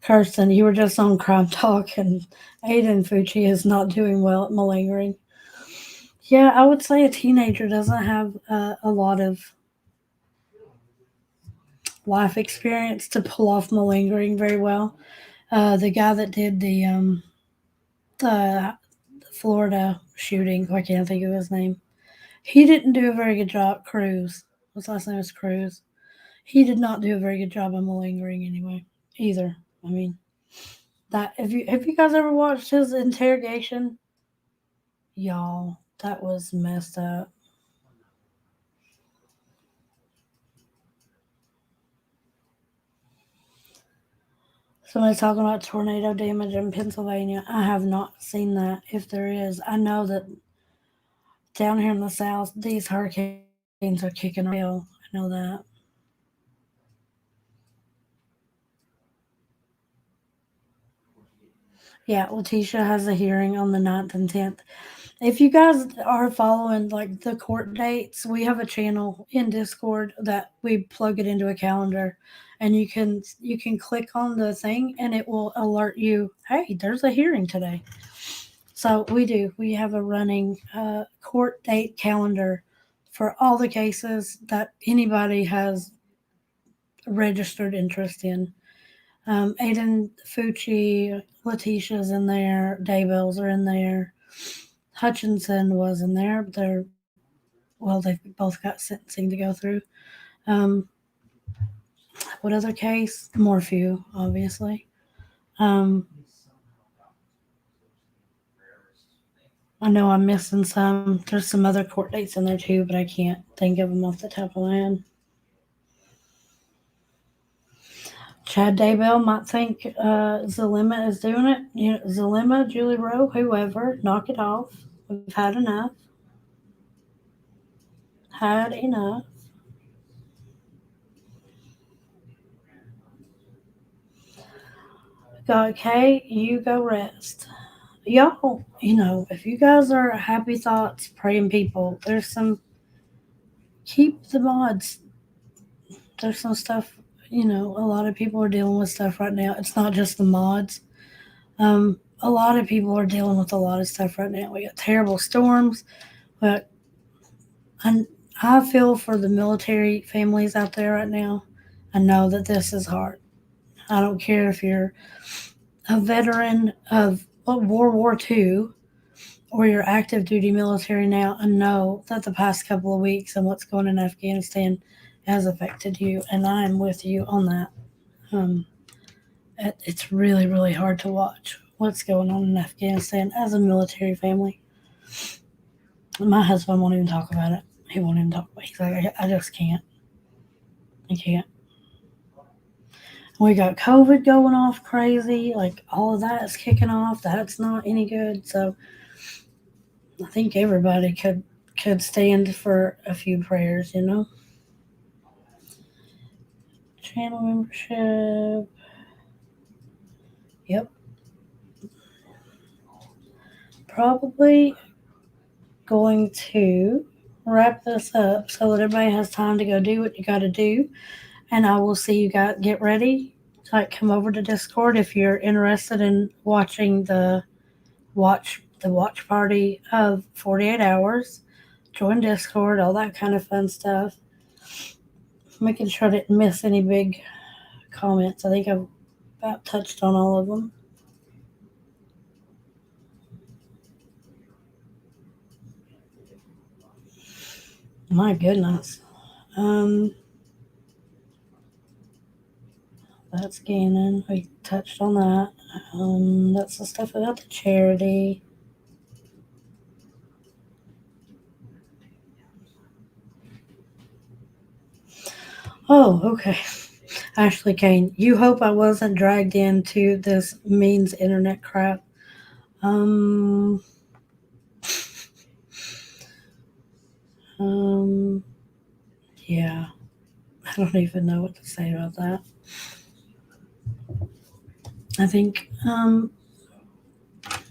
Kirsten, you were just on Crime Talk, and Aiden Fucci is not doing well at malingering. Yeah, I would say a teenager doesn't have a lot of life experience to pull off malingering very well. The guy that did the Florida shooting, I can't think of his name. He didn't do a very good job. Cruz, his last name is Cruz. He did not do a very good job of malingering anyway, either. I mean, that if you have you guys ever watched his interrogation, y'all, that was messed up. Somebody's talking about tornado damage in Pennsylvania. I have not seen that. If there is, I know that down here in the south, these hurricanes are kicking real. I know that. Yeah, Letitia has a hearing on the 9th and 10th. If you guys are following like the court dates, we have a channel in Discord that we plug it into a calendar, and you can click on the thing and it will alert you. Hey, there's a hearing today. So we do. We have a running court date calendar for all the cases that anybody has registered interest in. Aiden Fucci, Letitia's in there, Daybells are in there. Hutchinson was in there. They've both got sentencing to go through. Um, what other case? Morphew, obviously. Um, I know I'm missing some. There's some other court dates in there too, but I can't think of them off the top of my head. Chad Daybell might think Zalima is doing it. You know, Zalima, Julie Rowe, whoever, knock it off. We've had enough. Had enough. Go, okay, you go rest. Y'all, if you guys are happy thoughts, praying people, there's some, keep the mods. There's some stuff, a lot of people are dealing with stuff right now. It's not just the mods. A lot of people are dealing with a lot of stuff right now. We got terrible storms, but I, I feel for the military families out there right now. I know that this is hard. I don't care if you're a veteran of World War II or you're active duty military now. I know that the past couple of weeks and what's going in Afghanistan has affected you, and I am with you on that. Um, it's really, really hard to watch what's going on in Afghanistan as a military family. My husband won't even talk about it. He won't even talk about it. He's like, I just can't. I can't. We got COVID going off crazy. Like, all of that is kicking off. That's not any good. So I think everybody could stand for a few prayers. Channel membership. Yep. Probably going to wrap this up so that everybody has time to go do what you got to do. And I will see you guys. Get ready. Like, come over to Discord if you're interested in watching the watch party of 48 hours. Join Discord, all that kind of fun stuff. Making sure I didn't miss any big comments. I think I've about touched on all of them. My goodness. Um, that's Gannon. We touched on that. That's the stuff about the charity. Oh, okay. Ashley Kane, you hope I wasn't dragged into this means internet crap. Um, um, yeah, I don't even know what to say about that. I think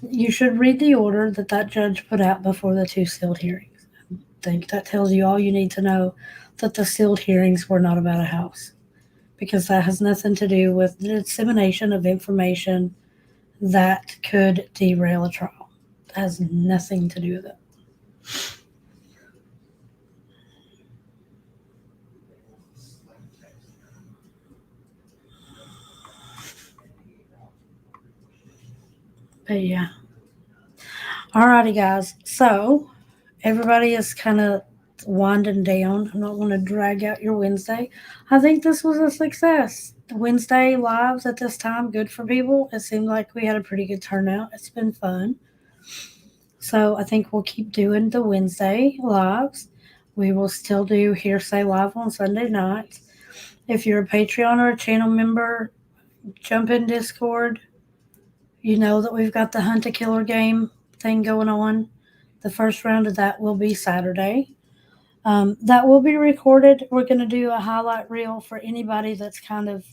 you should read the order that judge put out before the two sealed hearings. I think that tells you all you need to know, that the sealed hearings were not about a house, because that has nothing to do with the dissemination of information that could derail a trial. That has nothing to do with it. But yeah. Alrighty, guys. So everybody is kind of winding down. I'm not going to drag out your Wednesday. I think this was a success. The Wednesday lives at this time, good for people. It seemed like we had a pretty good turnout. It's been fun. So I think we'll keep doing the Wednesday lives. We will still do Hearsay Live on Sunday nights. If you're a Patreon or a channel member, jump in Discord. You know that we've got the Hunt a Killer game thing going on. The first round of that will be Saturday. That will be recorded. We're going to do a highlight reel for anybody that's kind of,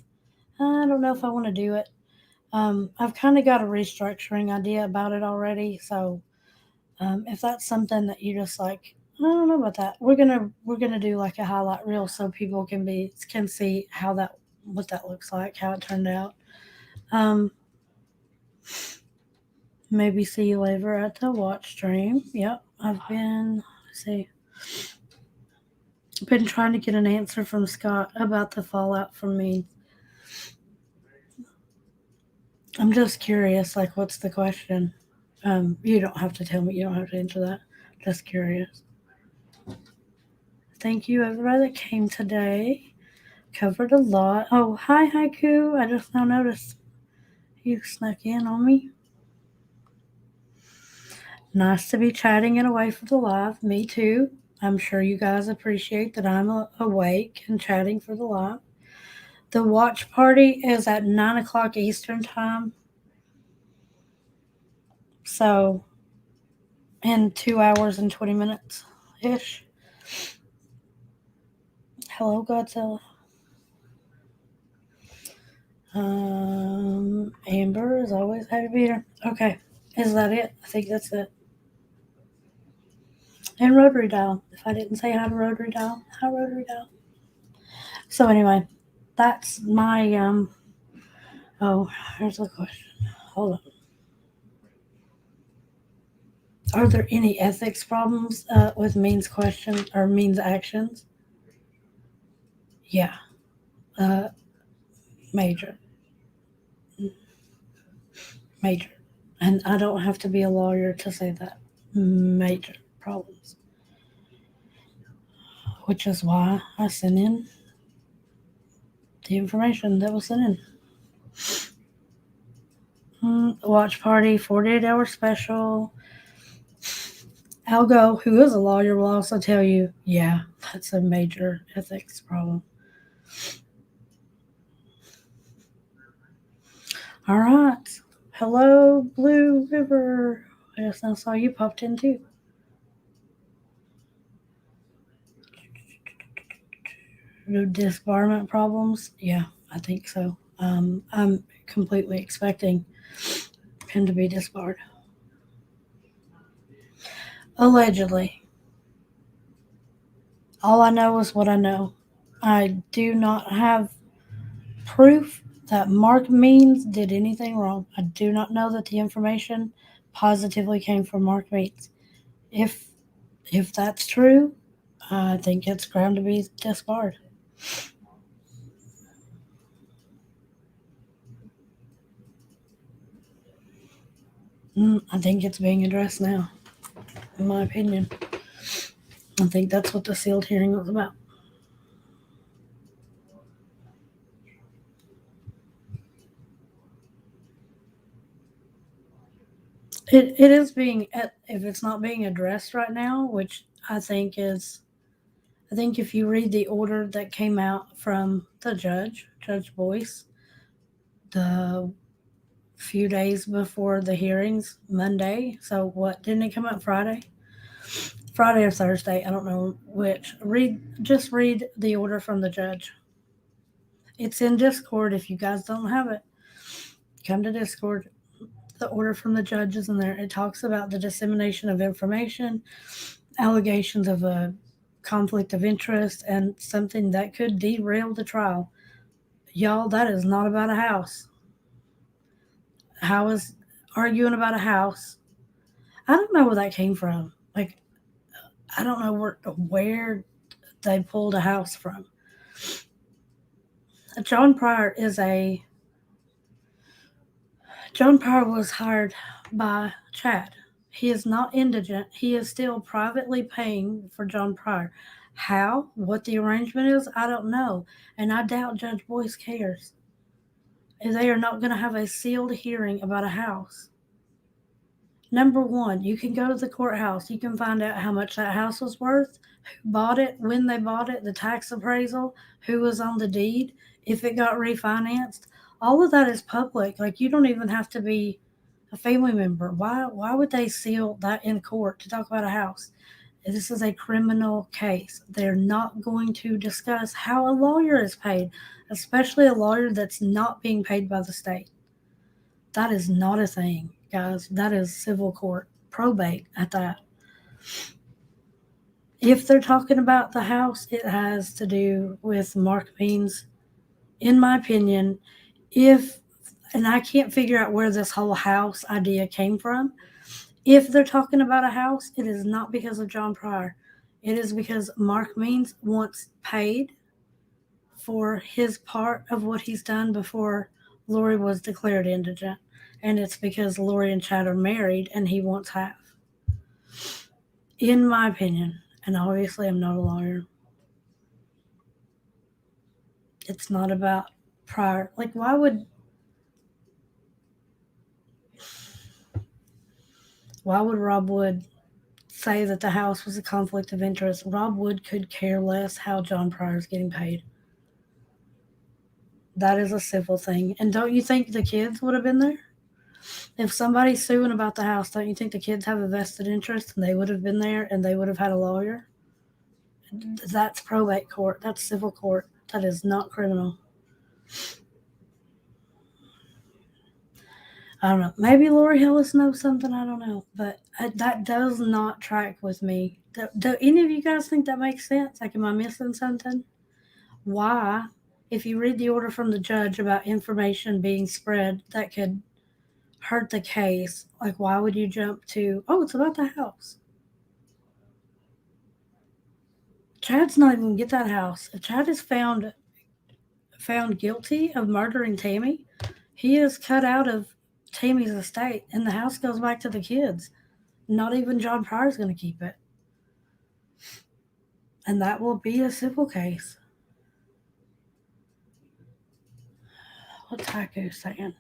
I don't know if I want to do it. I've kind of got a restructuring idea about it already. So If that's something that you just like, I don't know about that. We're gonna do like a highlight reel so people can see how that what that looks like, how it turned out. Um, maybe see you later at the watch stream. Yep, let's see, been trying to get an answer from Scott about the fallout from me. I'm just curious, like, what's the question? You don't have to tell me. You don't have to answer that. Just curious. Thank you, everybody that came today. Covered a lot. Oh, hi, Haiku. I just now noticed you snuck in on me. Nice to be chatting and away from the live. Me too. I'm sure you guys appreciate that I'm awake and chatting for the live. The watch party is at 9 o'clock Eastern Time. So, in 2 hours and 20 minutes ish. Hello, Godzilla. Amber is always happy to be here. Okay. Is that it? I think that's it. And Rotary Dial. If I didn't say hi to Rotary Dial, hi Rotary Dial. So anyway, that's my oh, here's the question. Hold on. Are there any ethics problems with means question or means actions? Yeah. Uh major. Major. And I don't have to be a lawyer to say that. Major problems. Which is why I sent in the information that was sent in. Watch party, 48-hour special. Algo, who is a lawyer, will also tell you, yeah, that's a major ethics problem. All right. Hello, Blue River. I just now saw you popped in too. Disbarment problems? Yeah, I think so. I'm completely expecting him to be disbarred. Allegedly. All I know is what I know. I do not have proof that Mark Means did anything wrong. I do not know that the information positively came from Mark Means. If that's true, I think it's ground to be disbarred. I think it's being addressed now, in my opinion. I think that's what the sealed hearing was about. It is being, if it's not being addressed right now, which I think if you read the order that came out from the Judge Boyce, the few days before the hearings, Monday. So what, didn't it come out Friday? Friday or Thursday, I don't know which. Just read the order from the judge. It's in Discord. If you guys don't have it, come to Discord. The order from the judge is in there. It talks about the dissemination of information, allegations of a conflict of interest, and something that could derail the trial. Y'all, that is not about a house. How is arguing about a house? I don't know where that came from. Like, I don't know where they pulled a house from. John Pryor was hired by Chad. He is not indigent. He is still privately paying for John Pryor. How? What the arrangement is? I don't know. And I doubt Judge Boyce cares. They are not going to have a sealed hearing about a house. Number one, you can go to the courthouse. You can find out how much that house was worth, who bought it, when they bought it, the tax appraisal, who was on the deed, if it got refinanced. All of that is public. Like, you don't even have to be a family member. Why would they seal that in court to talk about a house? This is a criminal case. They're not going to discuss how a lawyer is paid, especially a lawyer that's not being paid by the state. That is not a thing, guys. That is civil court. probate at that. If they're talking about the house, it has to do with Mark Means, in my opinion. If, and I can't figure out where this whole house idea came from. If they're talking about a house, it is not because of John Pryor. It is because Mark Means wants paid for his part of what he's done before Lori was declared indigent. And it's because Lori and Chad are married and he wants half. In my opinion, and obviously I'm not a lawyer, it's not about Pryor. Like, why would Rob Wood say that the house was a conflict of interest? Rob Wood could care less how John Pryor's getting paid. That is a civil thing. And don't you think the kids would have been there? If somebody's suing about the house, don't you think the kids have a vested interest and they would have been there and they would have had a lawyer? That's probate court. That's civil court. That is not criminal. I don't know. Maybe Lori Hillis knows something. I don't know. But that does not track with me. Do any of you guys think that makes sense? Like, am I missing something? Why, if you read the order from the judge about information being spread that could hurt the case, like, why would you jump to, oh, it's about the house? Chad's not even gonna get that house. If Chad is found guilty of murdering Tammy, he is cut out of Tammy's estate, and the house goes back to the kids. Not even John Pryor's going to keep it, and that will be a civil case. What's Haiku saying?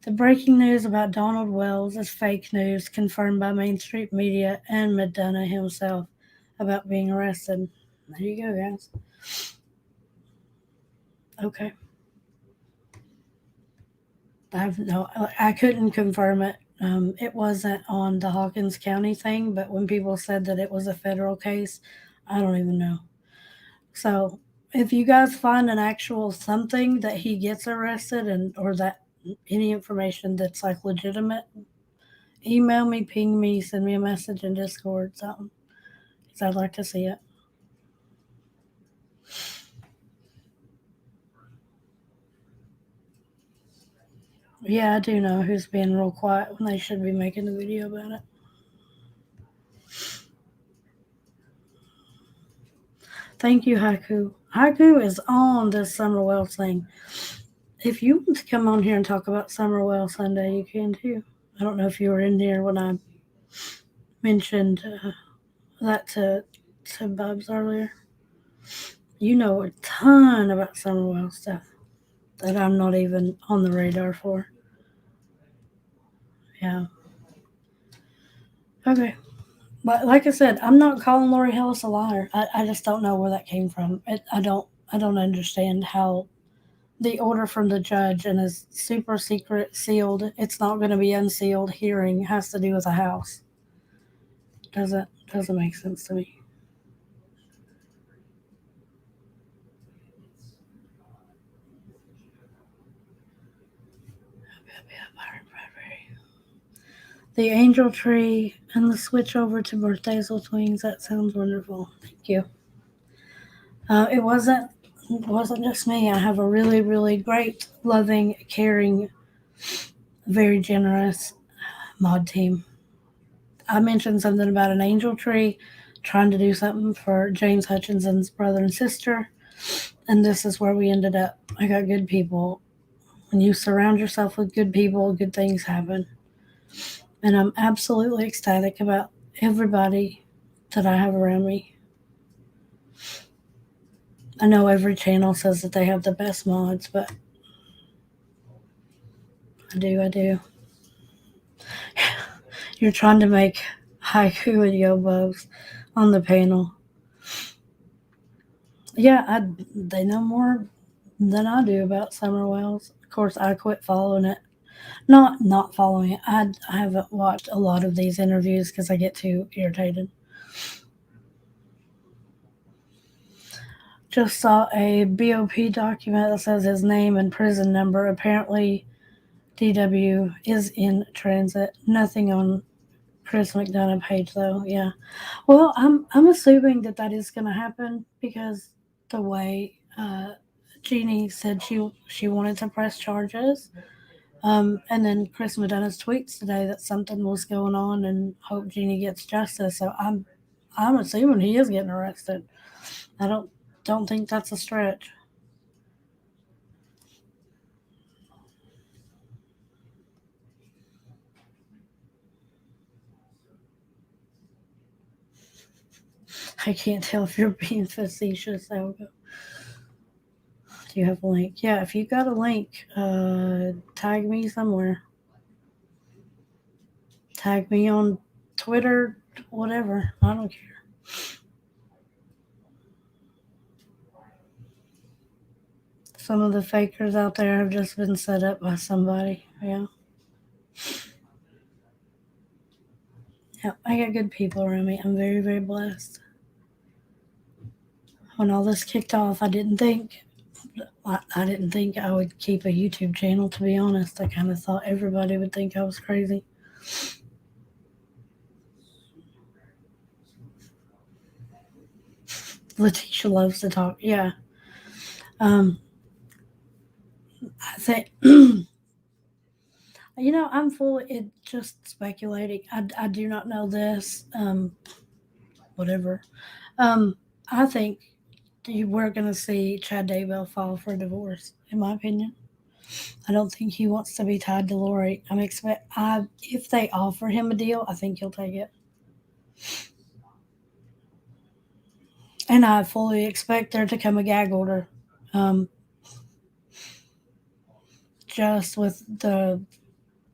The breaking news about Donald Wells is fake news, confirmed by Main Street Media and Madonna himself about being arrested. There you go, guys. Okay. I couldn't confirm it. It wasn't on the Hawkins County thing, but when people said that it was a federal case, I don't even know. So if you guys find an actual something that he gets arrested and or that any information that's like legitimate, email me, ping me, send me a message in Discord, something, because I'd like to see it. Yeah, I do know who's being real quiet when they should be making a video about it. Thank you, Haiku. Haiku is on this Summer Wells thing. If you want to come on here and talk about Summer Wells Sunday, you can too. I don't know if you were in here when I mentioned that to Bubs earlier. You know a ton about Summer Wells stuff that I'm not even on the radar for. Yeah. Okay. But like I said, I'm not calling Lori Hillis a liar. I just don't know where that came from. I don't understand how the order from the judge and his super secret sealed, it's not going to be unsealed hearing has to do with a house. Doesn't make sense to me. The angel tree and the switch over to birthdays with wings. That sounds wonderful. Thank you. It wasn't just me. I have a really, really great, loving, caring, very generous mod team. I mentioned something about an angel tree, trying to do something for James Hutchinson's brother and sister, and this is where we ended up. I got good people. When you surround yourself with good people, good things happen. And I'm absolutely ecstatic about everybody that I have around me. I know every channel says that they have the best mods, but I do. You're trying to make Haiku and Yobos on the panel. Yeah, they know more than I do about Summer Wells. Of course, I quit following it. Not following it. I haven't watched a lot of these interviews because I get too irritated. Just saw a BOP document that says his name and prison number. Apparently, DW is in transit. Nothing on Chris McDonough page, though. Yeah. Well, I'm assuming that is going to happen because the way Jeannie said she wanted to press charges. And then Chris McDonough's tweets today that something was going on and hope Jeannie gets justice. So I'm assuming he is getting arrested. I don't think that's a stretch. I can't tell if you're being facetious. I'll go. Do you have a link? Yeah, if you got a link, tag me somewhere. Tag me on Twitter, whatever. I don't care. Some of the fakers out there have just been set up by somebody. Yeah. Yeah, I got good people around me. I'm very, very blessed. When all this kicked off, I didn't think I would keep a YouTube channel. To be honest, I kind of thought everybody would think I was crazy. Letitia loves to talk. Yeah, um, I think I'm full. It just speculating. I do not know this. Whatever. Um, I think we're gonna see Chad Daybell fall for divorce. In my opinion. I don't think he wants to be tied to Lori. If they offer him a deal, I think he'll take it. And I fully expect there to come a gag order. Um, just with the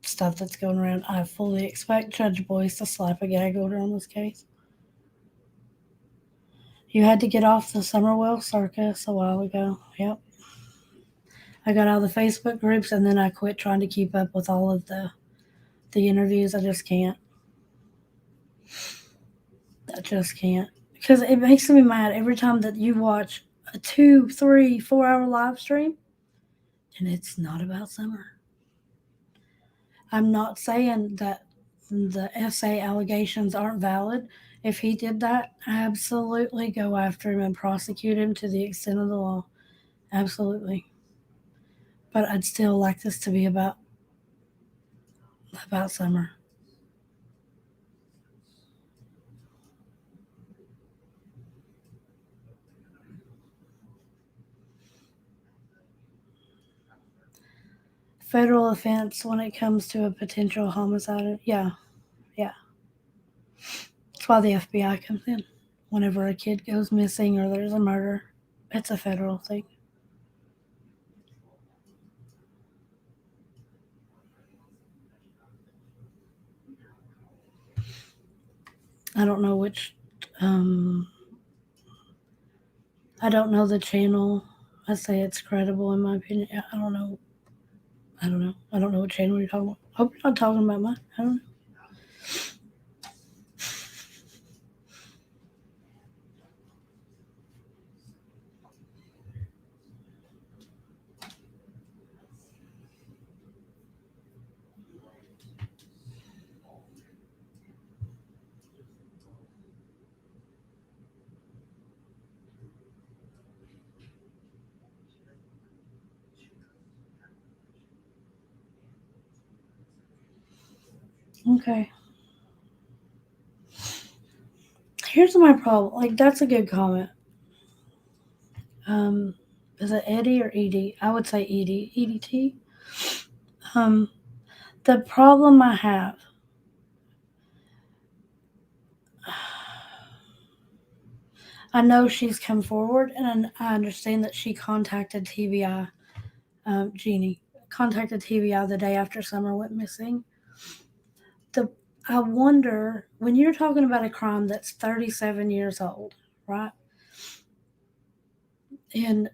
stuff that's going around, I fully expect Judge Boyce to slap a gag order on this case. You had to get off the Summerwell circus a while ago. Yep. I got out of the Facebook groups and then I quit trying to keep up with all of the interviews. I just can't. I just can't. Because it makes me mad every time that you watch a 2, 3, 4 hour live stream and it's not about Summer. I'm not saying that the SA allegations aren't valid. If he did that, absolutely go after him and prosecute him to the extent of the law. Absolutely. But I'd still like this to be about Summer. Federal offense when it comes to a potential homicide. Yeah, yeah. That's why the FBI comes in. Whenever a kid goes missing or there's a murder, it's a federal thing. I don't know which. Um, I don't know the channel. I say it's credible in my opinion. I don't know. I don't know. I don't know what channel you're talking about. Hope you're not talking about mine. I don't know. Okay. Here's my problem. Like that's a good comment. Um, is it Eddie or Edie? I would say Edie. EDT. Um, the problem I have. I know she's come forward, and I understand that she contacted TBI. Jeannie contacted TBI the day after Summer went missing. The I wonder when you're talking about a crime that's 37 years old, right? In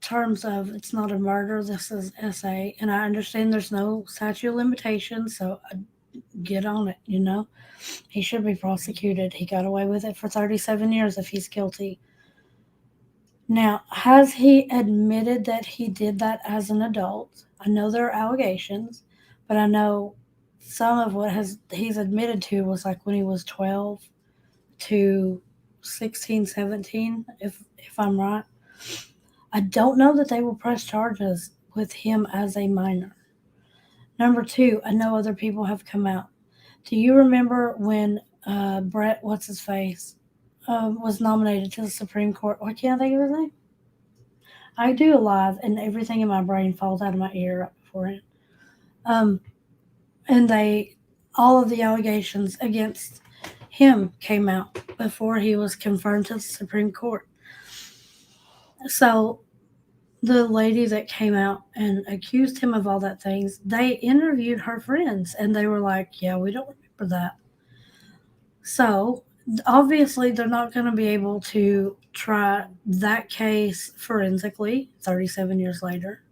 terms of it's not a murder, this is SA, and I understand there's no statute of limitations, so get on it. He should be prosecuted. He got away with it for 37 years if he's guilty. Now, has he admitted that he did that as an adult? I know there are allegations, but I know some of what he's admitted to was like when he was 12 to 16, 17, if I'm right. I don't know that they will press charges with him as a minor. Number two, I know other people have come out. Do you remember when Brett, what's his face, was nominated to the Supreme Court? Why can't I think of his name? I do a live, and everything in my brain falls out of my ear right beforehand. Um, and all of the allegations against him came out before he was confirmed to the Supreme Court. So the lady that came out and accused him of all that things, they interviewed her friends, and they were like, "Yeah, we don't remember that." So obviously, they're not going to be able to try that case forensically 37 years later.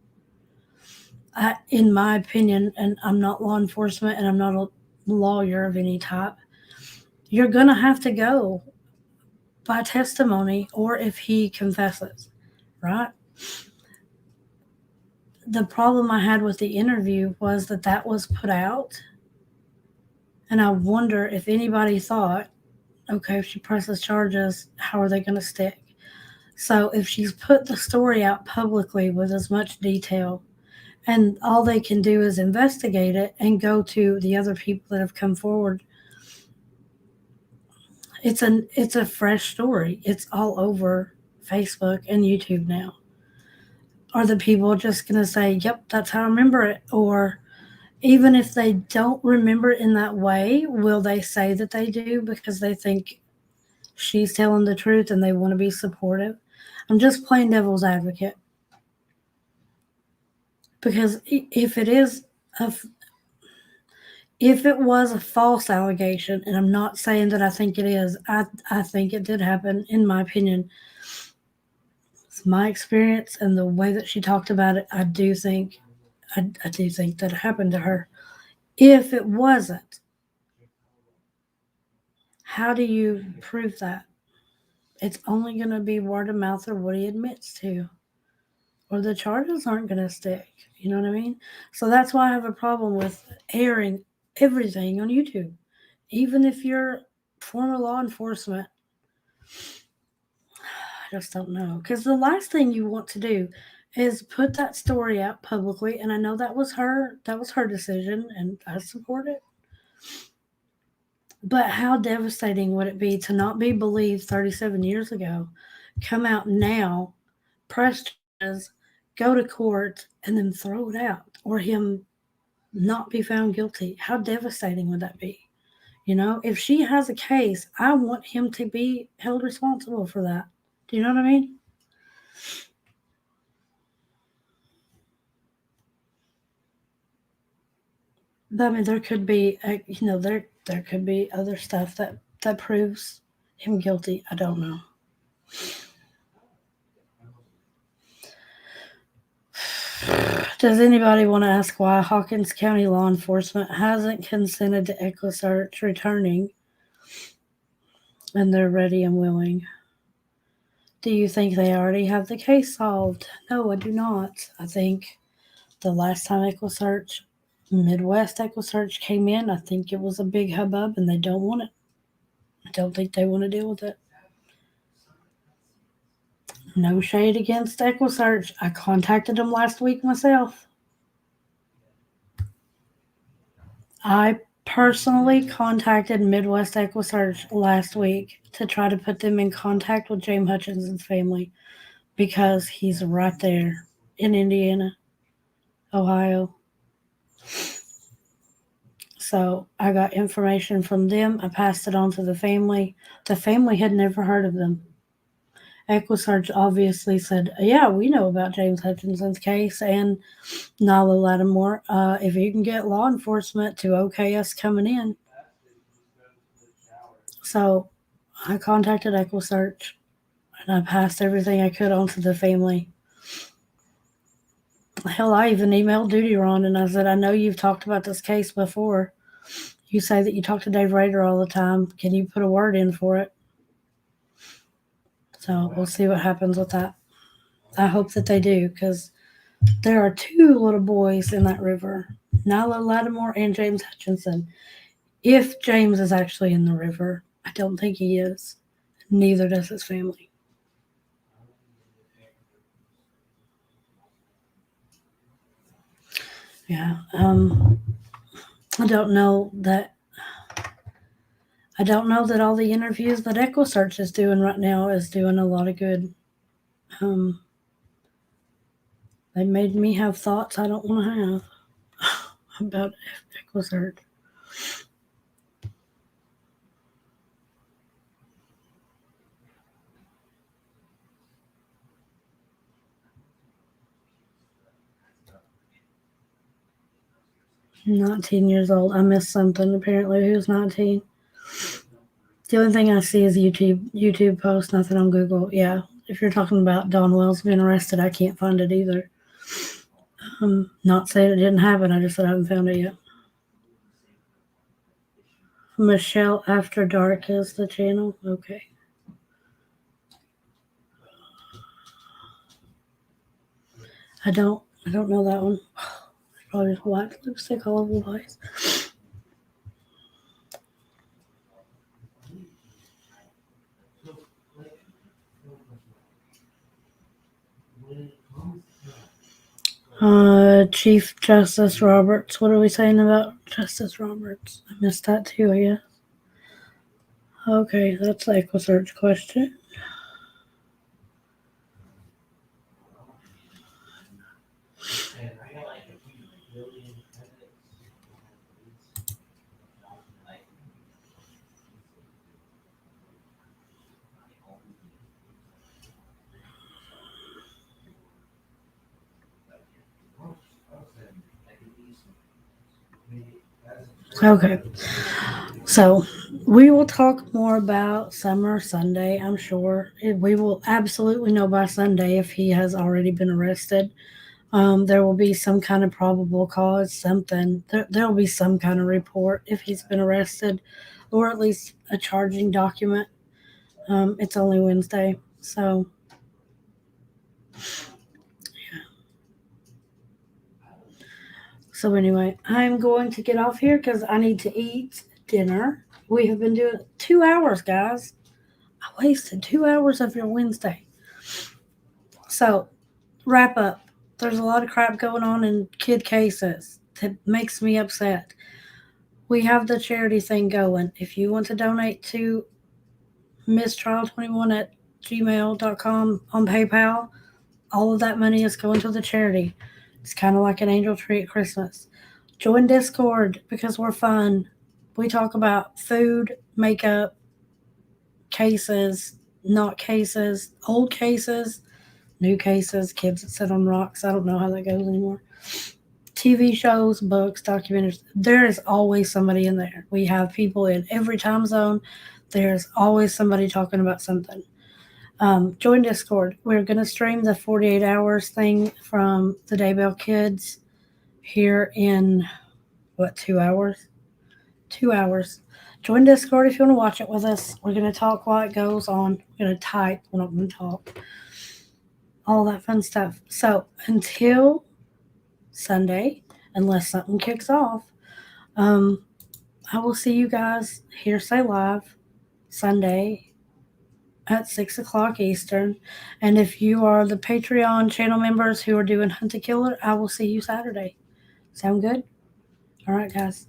In my opinion, and I'm not law enforcement and I'm not a lawyer of any type, you're going to have to go by testimony or if he confesses, right? The problem I had with the interview was that was put out. And I wonder if anybody thought, okay, if she presses charges, how are they going to stick? So if she's put the story out publicly with as much detail, and all they can do is investigate it and go to the other people that have come forward, it's a fresh story. It's all over Facebook and YouTube now. Are the people just going to say, "Yep, that's how I remember it," or even if they don't remember it in that way, will they say that they do because they think she's telling the truth and they want to be supportive? I'm just playing devil's advocate. Because a, if it was a false allegation, and I'm not saying that I think it is, I think it did happen, in my opinion. It's my experience and the way that she talked about it, I do think that it happened to her. If it wasn't, how do you prove that? It's only going to be word of mouth or what he admits to, or the charges aren't going to stick. You know what I mean? So that's why I have a problem with airing everything on YouTube. Even if you're former law enforcement, I just don't know. Because the last thing you want to do is put that story out publicly. And I know that was her decision, and I support it. But how devastating would it be to not be believed 37 years ago, come out now, press charges, go to court, and then throw it out, or him not be found guilty? How devastating would that be? You know, if she has a case, I want him to be held responsible for that. Do you know what I mean? But I mean, there could be, there could be other stuff that proves him guilty. I don't know. Does anybody want to ask why Hawkins County law enforcement hasn't consented to EquiSearch returning and they're ready and willing? Do you think they already have the case solved? No, I do not. I think the last time Midwest EquiSearch came in, I think it was a big hubbub and they don't want it. I don't think they want to deal with it. No shade against EquiSearch. I contacted them last week myself. I personally contacted Midwest EquiSearch last week to try to put them in contact with James Hutchinson's family because he's right there in Indiana, Ohio. So I got information from them. I passed it on to the family. The family had never heard of them. EquiSearch obviously said, "Yeah, we know about James Hutchinson's case and Nala Lattimore. If you can get law enforcement to okay us coming in." So I contacted EquiSearch and I passed everything I could on to the family. Hell, I even emailed Duty Ron and I said, "I know you've talked about this case before. You say that you talk to Dave Rader all the time. Can you put a word in for it?" So we'll see what happens with that. I hope that they do because There are two little boys in that river, Nyla Lattimore and James Hutchinson. If James is actually in the river, I don't think he is. Neither does his family. Yeah. I don't know that. I don't know that all the interviews that EquiSearch is doing right now is doing a lot of good. Um, they made me have thoughts I don't want to have about EquiSearch. I'm 19 years old. I missed something. Apparently, who's 19? The only thing I see is YouTube posts, nothing on Google. Yeah, if you're talking about Don Wells being arrested, I can't find it either. I'm not saying it didn't happen. I just said I haven't found it yet. Michelle After Dark is the channel. Okay. I don't know that one. Probably just white lipstick all over the place. Chief Justice Roberts. What are we saying about Justice Roberts? I missed that too, I guess. Okay, that's the EquiSearch question. Okay, so we will talk more about Summer Sunday, I'm sure. We will absolutely know by Sunday if he has already been arrested. There will be some kind of probable cause, something. There will be some kind of report if he's been arrested, or at least a charging document. It's only Wednesday, so anyway, I'm going to get off here because I need to eat dinner. We have been doing 2 hours, guys. I wasted 2 hours of your Wednesday. So, wrap up. There's a lot of crap going on in kid cases that makes me upset. We have the charity thing going. If you want to donate to misstrial21 at gmail.com on PayPal, all of that money is going to the charity. It's kind of like an angel tree at Christmas. Join Discord because we're fun. We talk about food, makeup, cases, not cases, old cases, new cases, kids that sit on rocks. I don't know how that goes anymore. TV shows, books, documentaries. There is always somebody in there. We have people in every time zone. There's always somebody talking about something. Join Discord. We're going to stream the 48 hours thing from the Daybell Kids here in, 2 hours? 2 hours. Join Discord if you want to watch it with us. We're going to talk while it goes on. We're going to type. We're not going to talk. All that fun stuff. So until Sunday, unless something kicks off, I will see you guys here, say live, Sunday at 6 o'clock Eastern. And if you are the Patreon channel members who are doing Hunt a Killer, I will see you Saturday. Sound good? All right, guys.